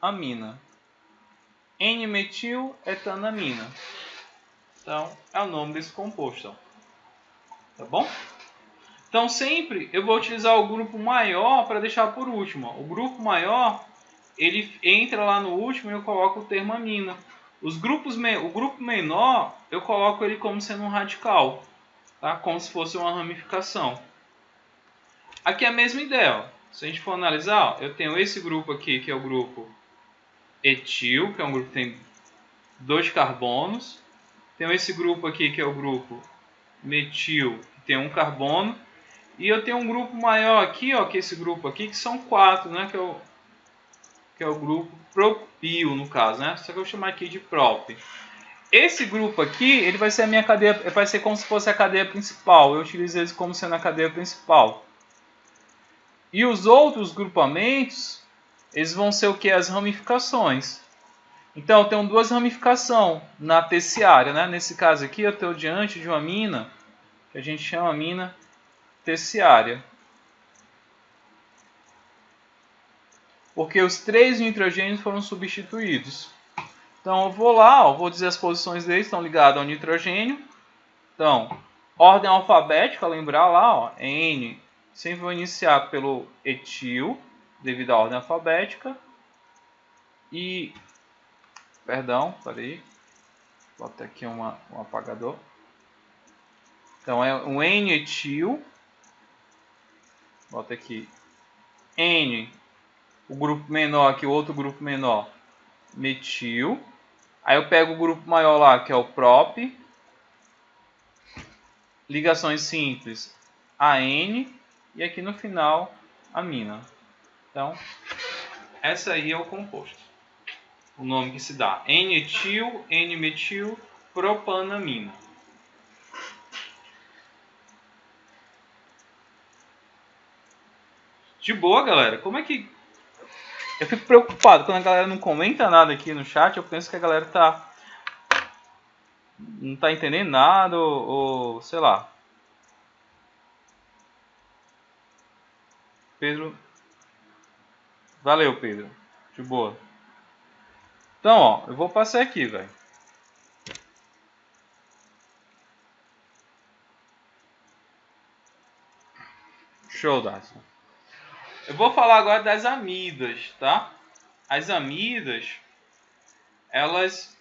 amina. N-metil etanamina. Então é o nome desse composto, ó. Tá bom? Então sempre eu vou utilizar o grupo maior para deixar por último. Ó. O grupo maior ele entra lá no último e eu coloco o termo amina. O grupo menor eu coloco ele como sendo um radical, tá? Como se fosse uma ramificação. Aqui é a mesma ideia. Ó. Se a gente for analisar, ó, eu tenho esse grupo aqui que é o grupo etil, que é um grupo que tem 2 carbonos. Tenho esse grupo aqui que é o grupo metil, que tem 1 carbono. E eu tenho um grupo maior aqui, ó, que é esse grupo aqui, que são 4, né? Que é o grupo propil, no caso, né? Só que eu vou chamar aqui de prop. Esse grupo aqui, ele vai ser a minha cadeia, vai ser como se fosse a cadeia principal. Eu utilizo eles como sendo a cadeia principal. E os outros grupamentos, eles vão ser o que? As ramificações. Então, eu tenho 2 ramificações na terciária, né? Nesse caso aqui, eu estou diante de uma amina, que a gente chama amina terciária. Porque os 3 nitrogênios foram substituídos. Então eu vou lá, ó, vou dizer as posições deles, estão ligadas ao nitrogênio. Então, ordem alfabética, lembrar lá, ó, N, sempre vou iniciar pelo etil, devido à ordem alfabética. E, perdão, peraí, vou botar aqui um apagador. Então é um N-etil, bota aqui N, o grupo menor aqui, o outro grupo menor, metil. Aí eu pego o grupo maior lá, que é o prop. Ligações simples, AN. E aqui no final, amina. Então, essa aí é o composto. O nome que se dá. N-etil, N-metil, propanamina. De boa, galera. Como é que... Eu fico preocupado quando a galera não comenta nada aqui no chat. Eu penso que a galera não tá entendendo nada ou sei lá. Pedro... Valeu, Pedro. De boa. Então, ó, eu vou passar aqui, velho. Show, Darcy. Eu vou falar agora das amidas, tá? As amidas, elas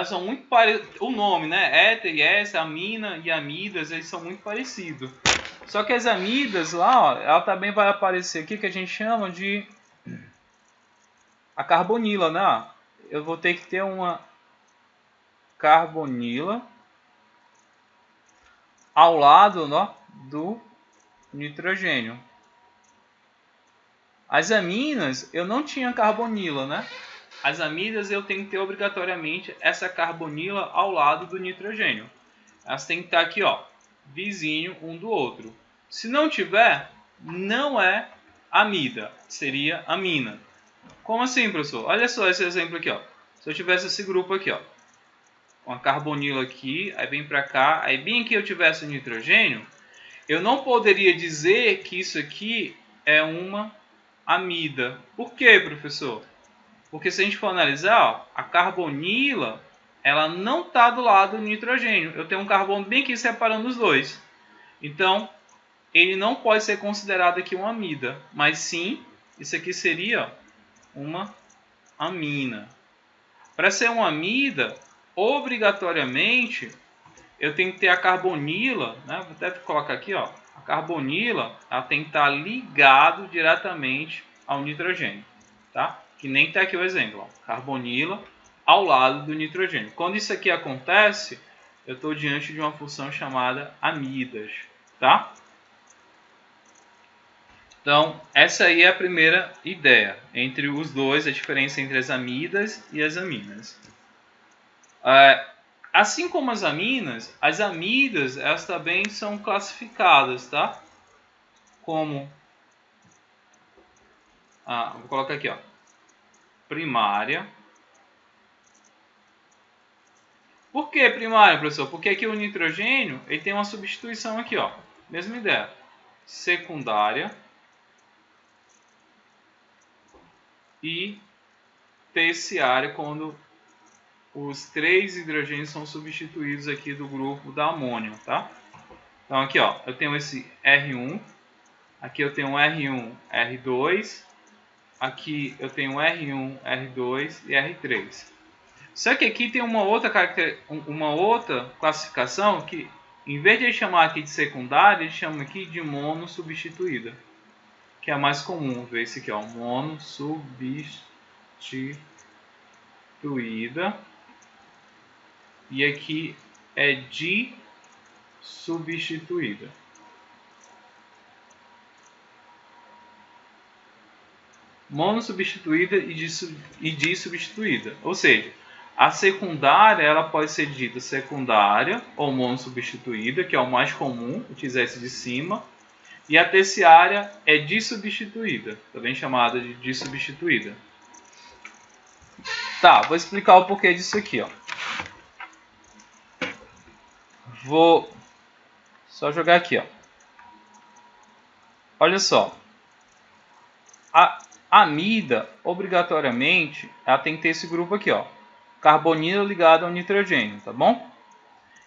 são muito parecidas. O nome, né? Éter e essa, amina e amidas, eles são muito parecidos. Só que as amidas lá, ó, ela também vai aparecer aqui que a gente chama de a carbonila, né? Eu vou ter que ter uma carbonila ao lado, ó, do nitrogênio. As aminas, eu não tinha carbonila, né? As amidas eu tenho que ter obrigatoriamente essa carbonila ao lado do nitrogênio. Elas têm que estar aqui, ó, vizinho um do outro. Se não tiver, não é amida, seria amina. Como assim, professor? Olha só esse exemplo aqui, ó. Se eu tivesse esse grupo aqui, ó, uma carbonila aqui, aí vem para cá, aí bem aqui eu tivesse o nitrogênio, eu não poderia dizer que isso aqui é uma amida. Por quê, professor? Porque se a gente for analisar, ó, a carbonila, ela não está do lado do nitrogênio. Eu tenho um carbono bem aqui separando os dois. Então, ele não pode ser considerado aqui uma amida, mas sim, isso aqui seria uma amina. Para ser uma amida, obrigatoriamente, eu tenho que ter a carbonila, né? Vou até colocar aqui, ó. A carbonila, ela tem que estar ligado diretamente ao nitrogênio, tá? Que nem está aqui o exemplo, ó. Carbonila ao lado do nitrogênio. Quando isso aqui acontece, eu estou diante de uma função chamada amidas, tá? Então, essa aí é a primeira ideia entre os dois, a diferença entre as amidas e as aminas. Assim como as aminas, as amidas elas também são classificadas, tá? Como, vou colocar aqui, ó, primária. Por que primária, professor? Porque aqui o nitrogênio ele tem uma substituição aqui, ó, mesma ideia. Secundária e terciária quando os 3 hidrogênios são substituídos aqui do grupo da amônio, tá? Então aqui, ó, eu tenho esse R1, aqui eu tenho R1, R2, aqui eu tenho R1, R2 e R3. Só que aqui tem uma outra classificação que, em vez de chamar aqui de secundária, eles chamam aqui de mono substituída, que é a mais comum, ver esse aqui, ó, mono substituída. E aqui é disubstituída. Monossubstituída e dissubstituída. Ou seja, a secundária ela pode ser dita secundária ou monossubstituída, que é o mais comum, utilizar esse de cima. E a terciária é dissubstituída, também chamada de dissubstituída. Tá, vou explicar o porquê disso aqui, ó. Vou só jogar aqui, ó. Olha só. A amida, obrigatoriamente, ela tem que ter esse grupo aqui, ó. Carbonila ligado ao nitrogênio, tá bom?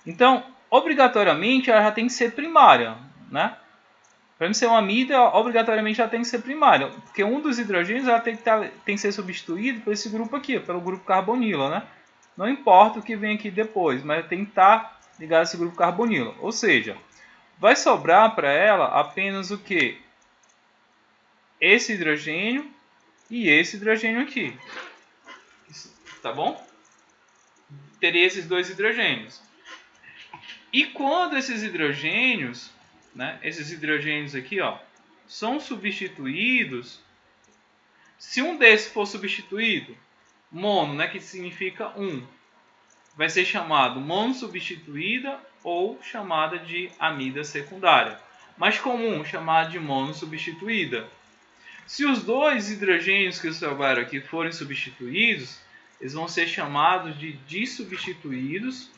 Então, obrigatoriamente, ela já tem que ser primária, né? Para ser uma amida, obrigatoriamente ela tem que ser primária, porque um dos hidrogênios ela tem que ser substituído por esse grupo aqui, pelo grupo carbonila, né? Não importa o que vem aqui depois, mas tem que estar ligado a esse grupo carbonila. Ou seja, vai sobrar para ela apenas o que? Esse hidrogênio e esse hidrogênio aqui. Tá bom? Teria esses dois hidrogênios. E quando esses hidrogênios, né, esses hidrogênios aqui, ó, são substituídos, se um desses for substituído, mono, né, que significa um, vai ser chamado monossubstituída ou chamada de amida secundária. mais comum, chamada de monossubstituída. Se os dois hidrogênios que sobraram aqui forem substituídos, eles vão ser chamados de dissubstituídos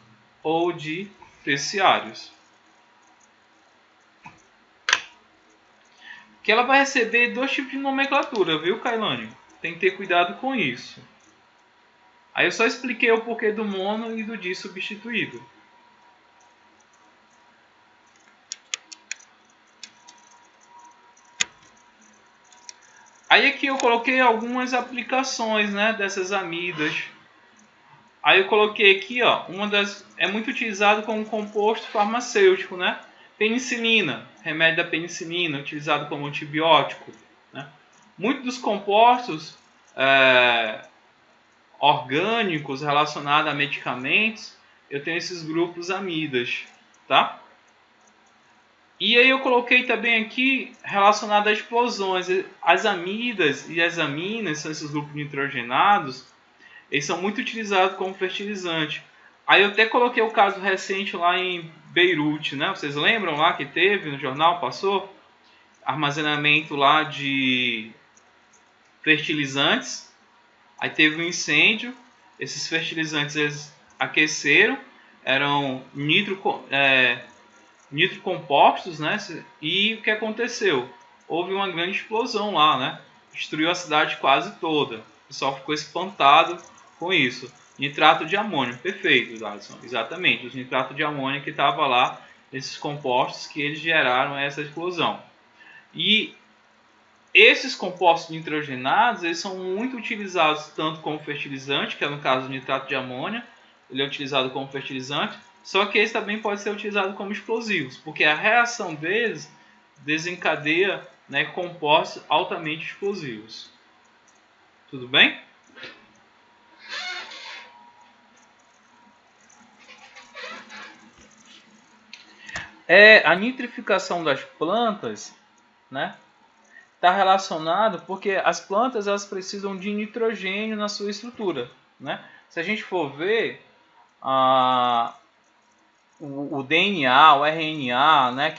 ou de terciários. Que ela vai receber dois tipos de nomenclatura, viu, Kailane? Tem que ter cuidado com isso. Aí eu só expliquei o porquê do mono e do dissubstituído. Aí aqui eu coloquei algumas aplicações, né, dessas amidas. Aí eu coloquei aqui, ó, é muito utilizado como composto farmacêutico, né? Penicilina, remédio da penicilina, utilizado como antibiótico, né? Muitos dos compostos orgânicos relacionados a medicamentos, eu tenho esses grupos amidas, tá? E aí eu coloquei também aqui relacionado a explosões. As amidas e as aminas, são esses grupos nitrogenados, eles são muito utilizados como fertilizante. Aí eu até coloquei o caso recente lá em Beirute, né? Vocês lembram lá que teve no jornal, passou? Armazenamento lá de fertilizantes. Aí teve um incêndio, esses fertilizantes eles aqueceram, eram nitrocompostos, né? E o que aconteceu? Houve uma grande explosão lá, né? Destruiu a cidade quase toda. O pessoal ficou espantado com isso. Nitrato de amônio, perfeito, Dadson. Exatamente, os nitratos de amônio que estavam lá, esses compostos que eles geraram essa explosão. E esses compostos nitrogenados, eles são muito utilizados tanto como fertilizante, que é no caso do nitrato de amônio, ele é utilizado como fertilizante, só que esse também pode ser utilizado como explosivos, porque a reação deles desencadeia, né, compostos altamente explosivos. Tudo bem? A nitrificação das plantas, né, está relacionado porque as plantas elas precisam de nitrogênio na sua estrutura, né? Se a gente for ver o DNA, o RNA, né,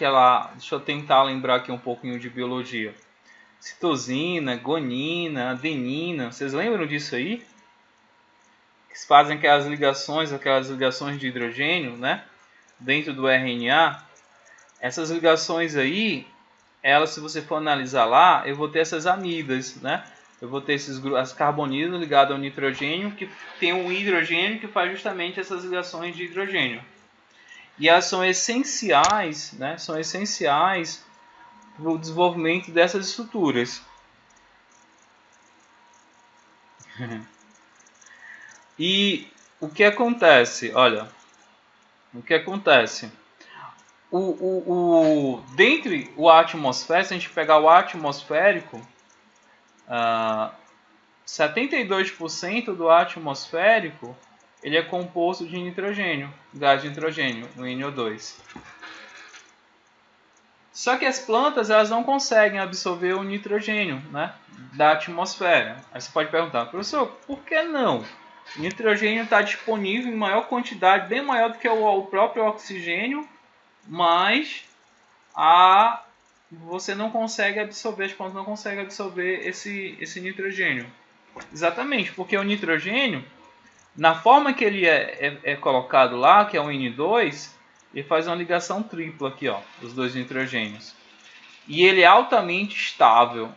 deixa eu tentar lembrar aqui um pouquinho de biologia. Citosina, guanina, adenina, vocês lembram disso aí? Que fazem aquelas ligações de hidrogênio, né, dentro do RNA. Essas ligações aí, elas, se você for analisar lá, eu vou ter essas amidas, né? Eu vou ter as carbonidas ligadas ao nitrogênio, que tem um hidrogênio que faz justamente essas ligações de hidrogênio. E elas são essenciais, né? São essenciais para o desenvolvimento dessas estruturas. E o que acontece? Olha, o que acontece? Dentre o ar atmosférico, se a gente pegar o ar atmosférico, 72% do ar atmosférico ele é composto de nitrogênio, gás de nitrogênio, o NO2. Só que as plantas elas não conseguem absorver o nitrogênio, né, da atmosfera. Aí você pode perguntar, professor, por que não? O nitrogênio está disponível em maior quantidade, bem maior do que o próprio oxigênio, mas você não consegue absorver, as plantas não conseguem absorver esse nitrogênio. Exatamente, porque o nitrogênio, na forma que ele é colocado lá, que é o N2, ele faz uma ligação tripla aqui, ó, os dois nitrogênios. E ele é altamente estável.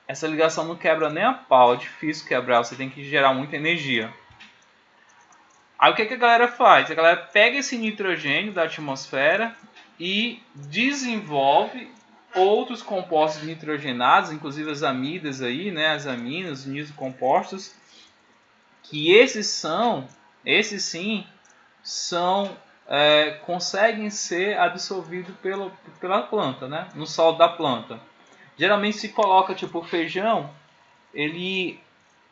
Essa ligação não quebra nem a pau, é difícil quebrar, você tem que gerar muita energia. Aí o que a galera faz? A galera pega esse nitrogênio da atmosfera e desenvolve outros compostos nitrogenados, inclusive as amidas aí, né, as aminas, os nitrocompostos, que esses sim, conseguem ser absorvidos pela planta, né, no solo da planta. Geralmente se coloca tipo feijão, ele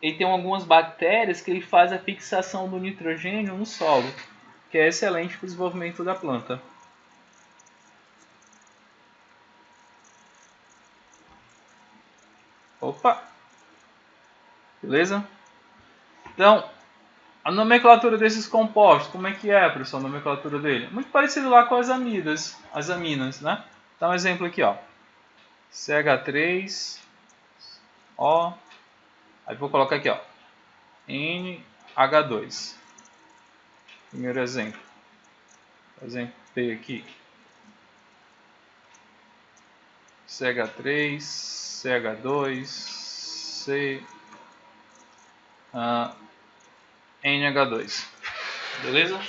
tem algumas bactérias que ele faz a fixação do nitrogênio no solo, que é excelente para o desenvolvimento da planta. Opa! Beleza? Então, a nomenclatura desses compostos, como é que é, professor, a nomenclatura dele? Muito parecido lá com as aminas, né? Dá um exemplo aqui, ó. CH3, O, aí vou colocar aqui, ó, NH2. Primeiro exemplo. Exemplo P aqui. CH3, CH2, C, NH2. Beleza?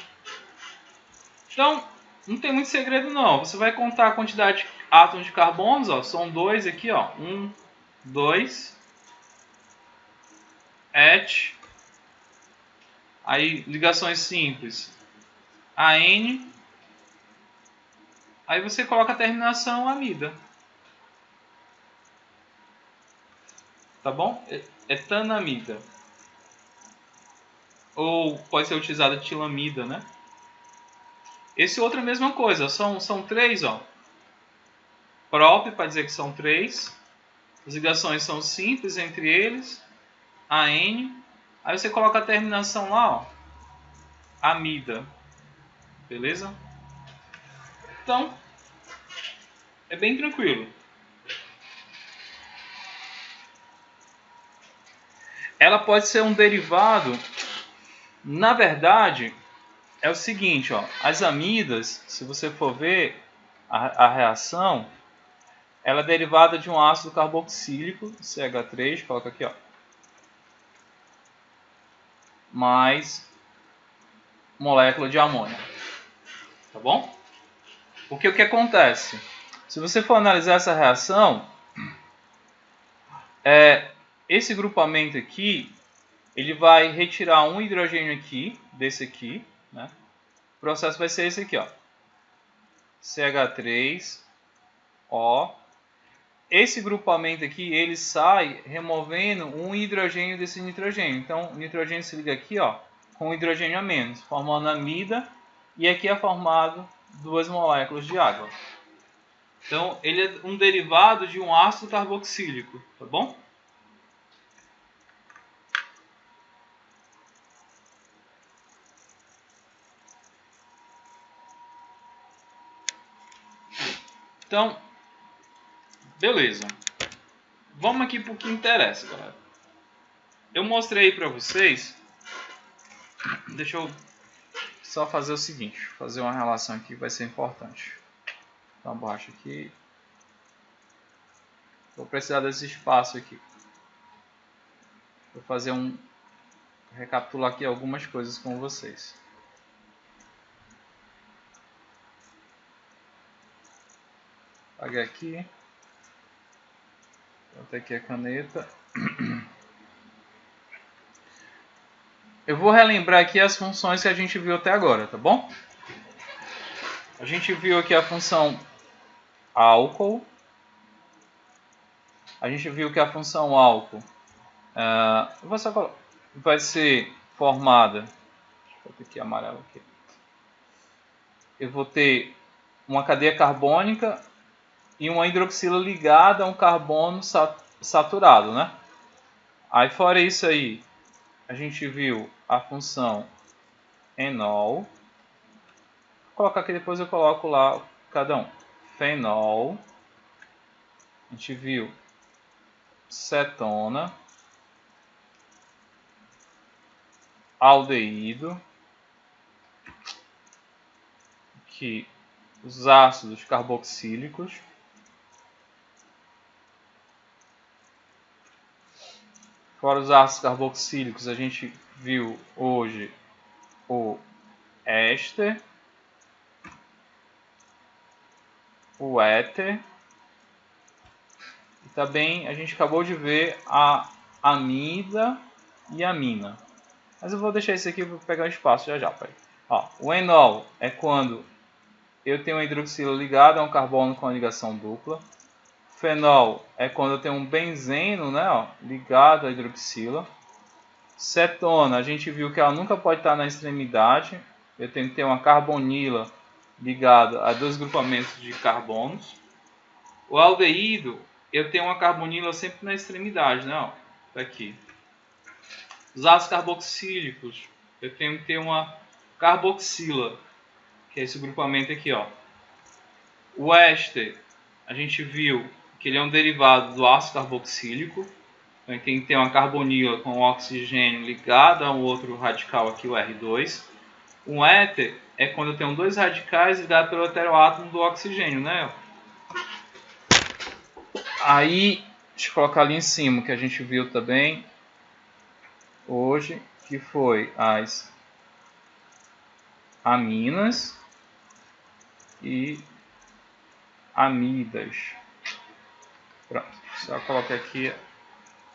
Então, não tem muito segredo não. Você vai contar a quantidade de átomos de carbonos, ó. São 2 aqui, ó. 1, 2. Et. Aí, ligações simples. AN. Aí você coloca a terminação amida. Tá bom? Etanamida. Ou pode ser utilizada tilamida, né? Esse outro é a mesma coisa. São 3, ó. Prop, para dizer que são 3. As ligações são simples entre eles. AN. Aí você coloca a terminação lá, ó. Amida. Beleza? Então, é bem tranquilo. Ela pode ser um derivado. Na verdade, é o seguinte, ó. As amidas, se você for ver a reação, ela é derivada de um ácido carboxílico, CH3, coloca aqui, ó. Mais molécula de amônia. Tá bom? Porque o que acontece? Se você for analisar essa reação, esse grupamento aqui, ele vai retirar um hidrogênio aqui, desse aqui, né? O processo vai ser esse aqui, ó. CH3, O. Esse grupamento aqui, ele sai removendo um hidrogênio desse nitrogênio. Então, o nitrogênio se liga aqui, ó, com o hidrogênio a menos, formando amida, e aqui é formado 2 moléculas de água. Então, ele é um derivado de um ácido carboxílico, tá bom? Então, beleza. Vamos aqui para o que interessa, galera. Eu mostrei para vocês. Deixa eu só fazer o seguinte. Fazer uma relação aqui que vai ser importante. Então, borracha aqui. Vou precisar desse espaço aqui. Vou fazer recapitular aqui algumas coisas com vocês. Apagar aqui. Vou ter aqui a caneta. Eu vou relembrar aqui as funções que a gente viu até agora, tá bom? A gente viu aqui a função álcool. A gente viu que a função álcool vai ser formada. Deixa eu botar aqui amarelo aqui. Eu vou ter uma cadeia carbônica e uma hidroxila ligada a um carbono saturado, né? Aí fora isso aí, a gente viu a função enol. Vou colocar aqui, depois eu coloco lá cada um. Fenol. A gente viu cetona. Aldeído. Aqui os ácidos carboxílicos. Fora os ácidos carboxílicos, a gente viu hoje o éster, o éter, e também a gente acabou de ver a amida e a amina. Mas eu vou deixar isso aqui para pegar espaço já já. Ó, o enol é quando eu tenho uma hidroxila ligada a um carbono com a ligação dupla. Fenol é quando eu tenho um benzeno, né, ó, ligado à hidroxila. Cetona, a gente viu que ela nunca pode estar na extremidade. Eu tenho que ter uma carbonila ligada a 2 grupamentos de carbonos. O aldeído, eu tenho uma carbonila sempre na extremidade, né, ó, tá aqui. Os ácidos carboxílicos, eu tenho que ter uma carboxila, que é esse grupamento aqui, ó. O éster, a gente viu que ele é um derivado do ácido carboxílico. Então, ele tem que ter uma carbonila com oxigênio ligado a um outro radical aqui, o R2. Um éter é quando eu tenho dois radicais ligados pelo heteroátomo do oxigênio, né? Aí, deixa eu colocar ali em cima, que a gente viu também hoje, que foi as aminas e amidas. Pronto, só colocar aqui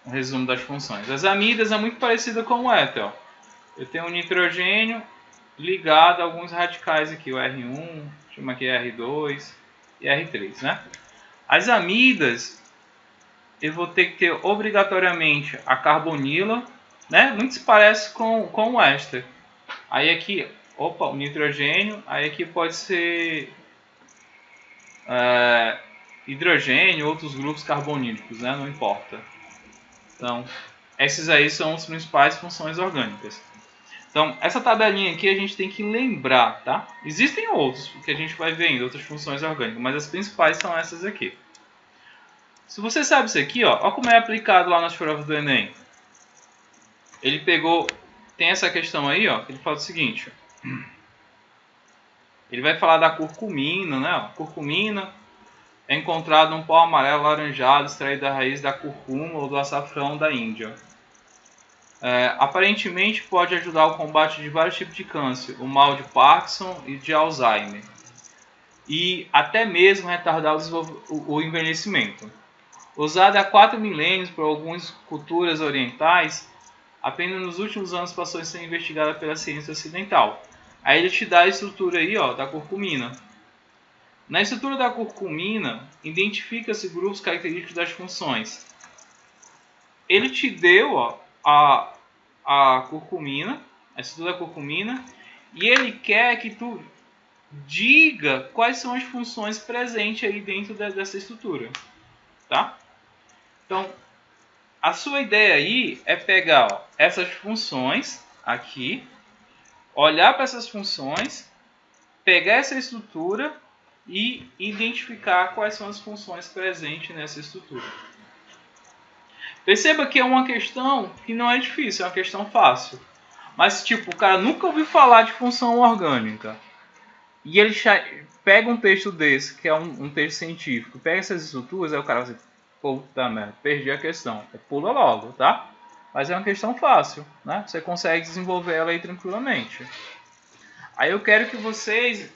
um resumo das funções. As amidas é muito parecida com o éter. Ó. Eu tenho um nitrogênio ligado a alguns radicais aqui, o R1, chama aqui R2 e R3, né? As amidas, eu vou ter que ter obrigatoriamente a carbonila, né? Muito se parece com o éster. Aí aqui, opa, o nitrogênio, aí aqui pode ser hidrogênio, outros grupos carbonílicos, né? Não importa. Então, essas aí são as principais funções orgânicas. Então, essa tabelinha aqui a gente tem que lembrar, tá? Existem outros que a gente vai ver ainda, outras funções orgânicas, mas as principais são essas aqui. Se você sabe isso aqui, ó como é aplicado lá nas provas do Enem. Ele pegou, tem essa questão aí, ó, que ele fala o seguinte. Ele vai falar da curcumina, né? Ó, curcumina é encontrado num pó amarelo laranjado extraído da raiz da curcuma ou do açafrão da Índia. Aparentemente pode ajudar o combate de vários tipos de câncer, o mal de Parkinson e de Alzheimer, e até mesmo retardar o envelhecimento. Usada há 4 milênios por algumas culturas orientais, apenas nos últimos anos passou a ser investigada pela ciência ocidental. Aí ele te dá a estrutura aí, ó, da curcumina. Na estrutura da curcumina, identifica-se grupos característicos das funções. Ele te deu, ó, a curcumina, a estrutura da curcumina, e ele quer que tu diga quais são as funções presentes aí dentro dessa estrutura, tá? Então, a sua ideia aí é pegar, ó, essas funções aqui, olhar para essas funções, pegar essa estrutura e identificar quais são as funções presentes nessa estrutura. Perceba que é uma questão que não é difícil, é uma questão fácil. Mas, tipo, o cara nunca ouviu falar de função orgânica. E ele pega um texto desse, que é um texto científico, pega essas estruturas, aí o cara vai dizer, puta merda, perdi a questão. Pula logo, tá? Mas é uma questão fácil, né? Você consegue desenvolver ela aí tranquilamente. Aí eu quero que vocês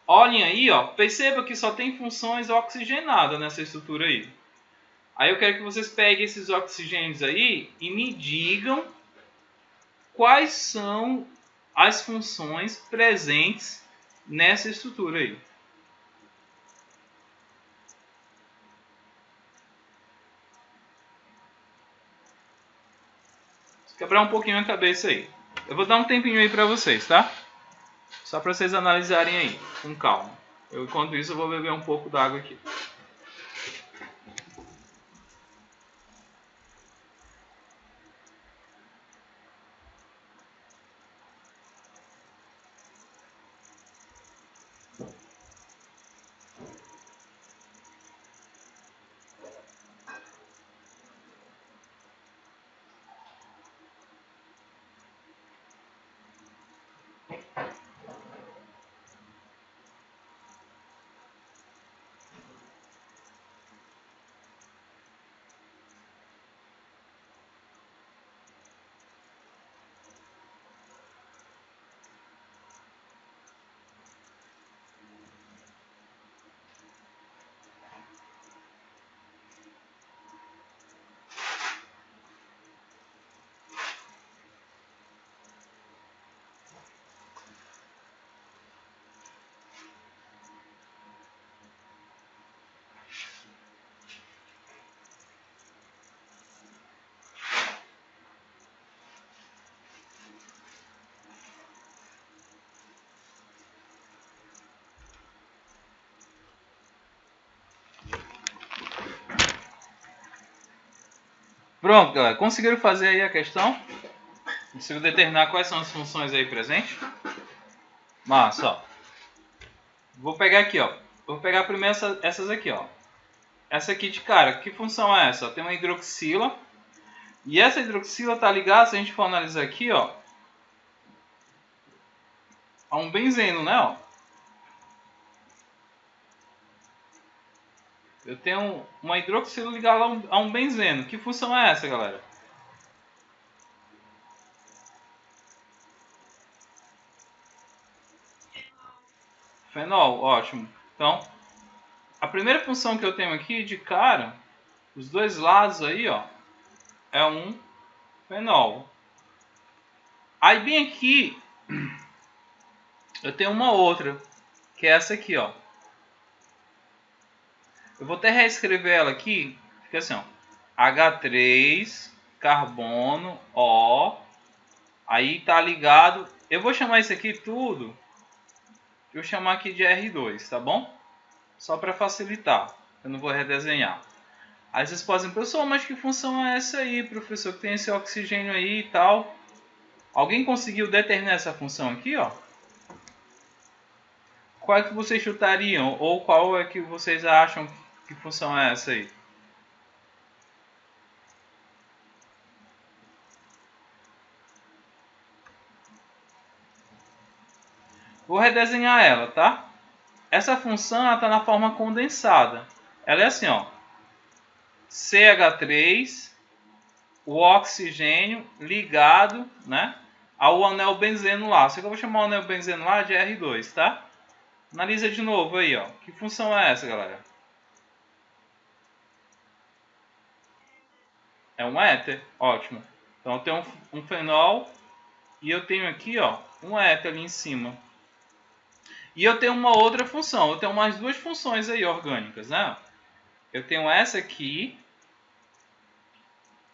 olhem aí, ó, perceba que só tem funções oxigenadas nessa estrutura aí. Aí eu quero que vocês peguem esses oxigênios aí e me digam quais são as funções presentes nessa estrutura aí. Vou quebrar um pouquinho a cabeça aí. Eu vou dar um tempinho aí para vocês, tá? Só para vocês analisarem aí, com calma. Enquanto isso, eu vou beber um pouco d'água aqui. Pronto, galera. Conseguiram fazer aí a questão? Conseguiram determinar quais são as funções aí presentes? Massa, ó. Vou pegar aqui, ó. Vou pegar primeiro essas aqui, ó. essa aqui de cara, que função é essa? Tem uma hidroxila. E essa hidroxila está ligada, se a gente for analisar aqui, ó, a um benzeno, né? Ó. Eu tenho uma hidroxila ligada a um benzeno. Que função é essa, galera? Fenol, ótimo. Então, a primeira função que eu tenho aqui de cara, os dois lados aí, ó, é um fenol. Aí bem aqui, eu tenho uma outra, que é essa aqui, ó. Eu vou até reescrever ela aqui, fica assim, ó. H3, carbono, O. Aí tá ligado. Eu vou chamar isso aqui tudo. Eu vou chamar aqui de R2, tá bom? Só para facilitar. Eu não vou redesenhar. Aí vocês podem dizer, professor, mas que função é essa aí, professor? Que tem esse oxigênio aí e tal. Alguém conseguiu determinar essa função aqui, ó? Qual é que vocês chutariam? Ou qual é que vocês acham que função é essa aí? Vou redesenhar ela, tá? Essa função está na forma condensada. Ela é assim, ó. CH3, o oxigênio ligado, né, ao anel benzeno lá. Só que eu vou chamar o anel benzeno lá de R2, tá? Analisa de novo aí, ó. Que função é essa, galera? É um éter, ótimo. Então eu tenho um fenol e eu tenho aqui, ó, um éter ali em cima. E eu tenho uma outra função. Eu tenho mais duas funções aí orgânicas, né? Eu tenho essa aqui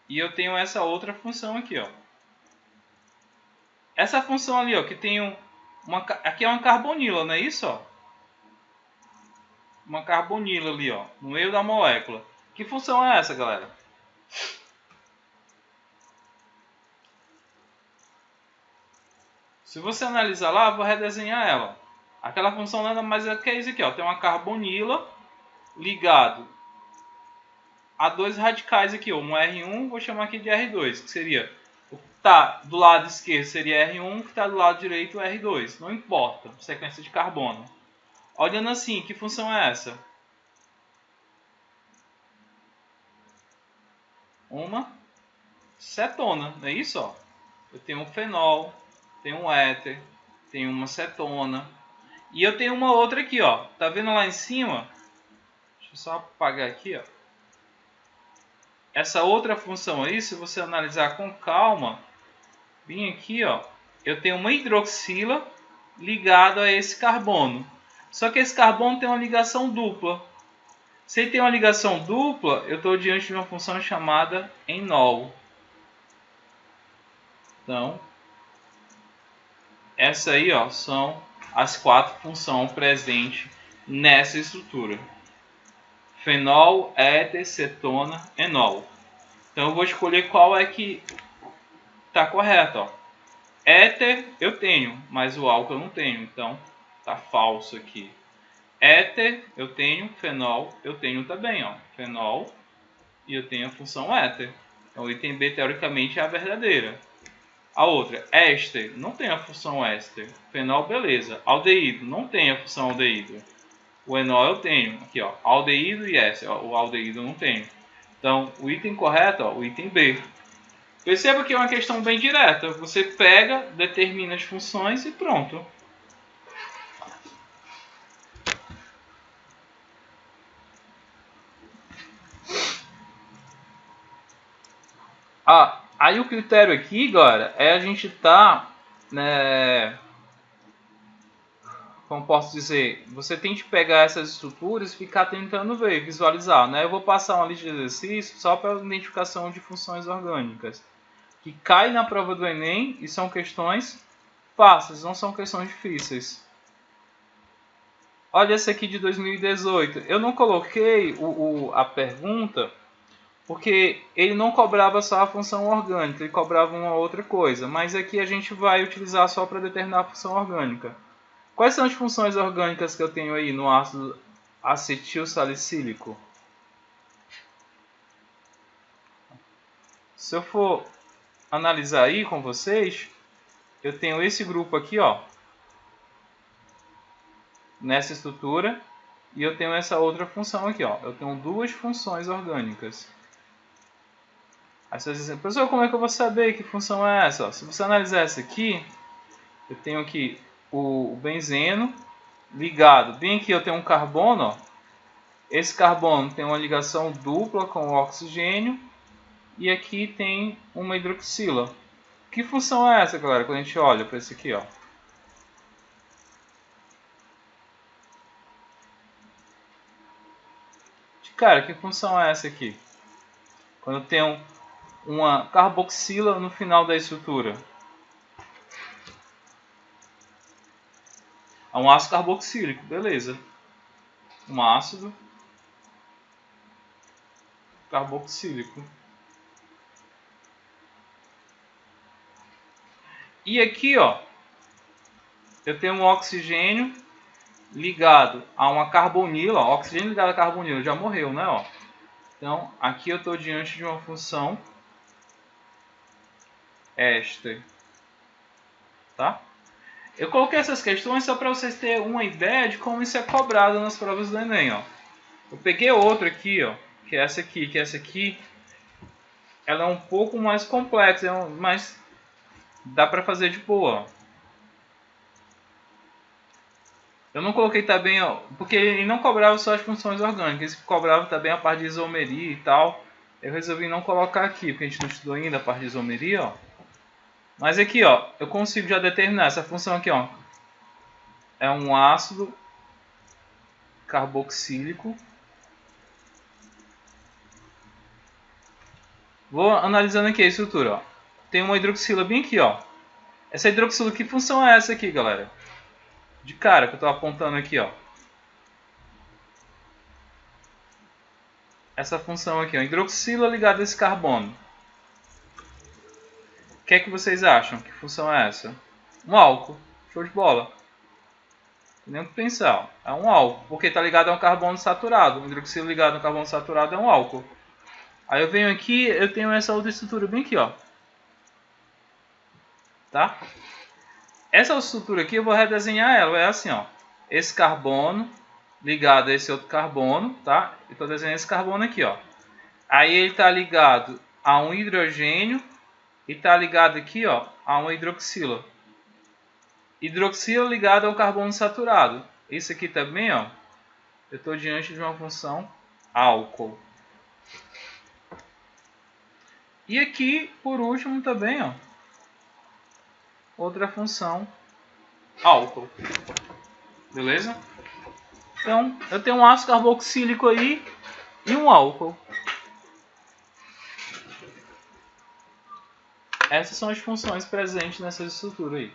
e eu tenho essa outra função aqui, ó. Essa função ali, ó, que tem aqui é uma carbonila, não é isso, ó? Uma carbonila ali, ó, no meio da molécula. Que função é essa, galera? Se você analisar lá, eu vou redesenhar ela. Aquela função nada mais é que isso aqui, ó. Tem uma carbonila ligado a dois radicais aqui, ó. Um R1, vou chamar aqui de R2, que seria o que está do lado esquerdo seria R1, o que está do lado direito R2. Não importa, sequência de carbono. Olhando assim, que função é essa? Uma cetona, não é isso? Ó? Eu tenho um fenol, tenho um éter, tenho uma cetona. E eu tenho uma outra aqui, ó. Tá vendo lá em cima? Deixa eu só apagar aqui, ó. Essa outra função aí, se você analisar com calma, bem aqui, ó, eu tenho uma hidroxila ligada a esse carbono. Só que esse carbono tem uma ligação dupla. Se ele tem uma ligação dupla, eu estou diante de uma função chamada enol. Então, essa aí, ó, são as quatro funções presentes nessa estrutura: fenol, éter, cetona, enol. Então eu vou escolher qual é que está correto, ó. Éter eu tenho, mas o álcool eu não tenho, então tá falso aqui. Éter eu tenho, fenol eu tenho também, ó. Fenol e eu tenho a função éter. Então o item B teoricamente é a verdadeira. A outra, éster, não tem a função éster. Fenol, beleza. Aldeído, não tem a função aldeído. O enol eu tenho. Aqui, ó, aldeído e éster. O aldeído eu não tenho. Então, o item correto, ó, o item B. Perceba que é uma questão bem direta. Você pega, determina as funções e pronto. Aí o critério aqui, galera, é a gente tá, né, como posso dizer, você tem que pegar essas estruturas e ficar tentando ver, visualizar, né? Eu vou passar uma lista de exercícios só para identificação de funções orgânicas, que cai na prova do Enem e são questões fáceis, não são questões difíceis. Olha essa aqui de 2018. Eu não coloquei a pergunta porque ele não cobrava só a função orgânica, ele cobrava uma outra coisa. Mas aqui a gente vai utilizar só para determinar a função orgânica. Quais são as funções orgânicas que eu tenho aí no ácido acetil salicílico? Se eu for analisar aí com vocês, eu tenho esse grupo aqui, ó, nessa estrutura, e eu tenho essa outra função aqui, ó. Eu tenho duas funções orgânicas. Aí você diz assim, professor, como é que eu vou saber que função é essa? Ó, se você analisar essa aqui, eu tenho aqui o benzeno ligado. Bem aqui eu tenho um carbono, ó. Esse carbono tem uma ligação dupla com o oxigênio. E aqui tem uma hidroxila. Que função é essa, galera, quando a gente olha para esse aqui, ó? Cara, que função é essa aqui? Quando eu tenho uma carboxila no final da estrutura. É um ácido carboxílico, beleza. Um ácido carboxílico. E aqui, ó, eu tenho um oxigênio ligado a uma carbonila. Ó, oxigênio ligado a carbonila já morreu, né? Ó. Então, aqui eu estou diante de uma função éster. Tá? Eu coloquei essas questões só para vocês terem uma ideia de como isso é cobrado nas provas do Enem. Ó. Eu peguei outra aqui, ó, que é essa aqui, ela é um pouco mais complexa, mas dá para fazer de boa. Ó. Eu não coloquei também, ó, porque ele não cobrava só as funções orgânicas, ele cobrava também a parte de isomeria e tal. Eu resolvi não colocar aqui, porque a gente não estudou ainda a parte de isomeria, ó. Mas aqui, ó, eu consigo já determinar essa função aqui, ó. É um ácido carboxílico. Vou analisando aqui a estrutura, ó. Tem uma hidroxila bem aqui, ó. Essa hidroxila, que função é essa aqui, galera? De cara que eu estou apontando aqui, ó. Essa função aqui, ó, hidroxila ligada a esse carbono. O que é que vocês acham? Que função é essa? Um álcool. Show de bola. Nem o que pensar. Ó. É um álcool, porque está ligado a um carbono saturado. Um hidroxila ligado a um carbono saturado é um álcool. Aí eu venho aqui, eu tenho essa outra estrutura bem aqui, ó. Tá? Essa estrutura aqui eu vou redesenhar ela. É assim, ó. Esse carbono ligado a esse outro carbono, tá? Eu estou desenhando esse carbono aqui, ó. Aí ele está ligado a um hidrogênio e está ligado aqui, ó, a uma hidroxila. Hidroxila ligada ao carbono saturado. Isso aqui também, ó, eu estou diante de uma função álcool. E aqui, por último, também, ó, outra função álcool. Beleza? Então, eu tenho um ácido carboxílico aí e um álcool. Essas são as funções presentes nessa estrutura aí.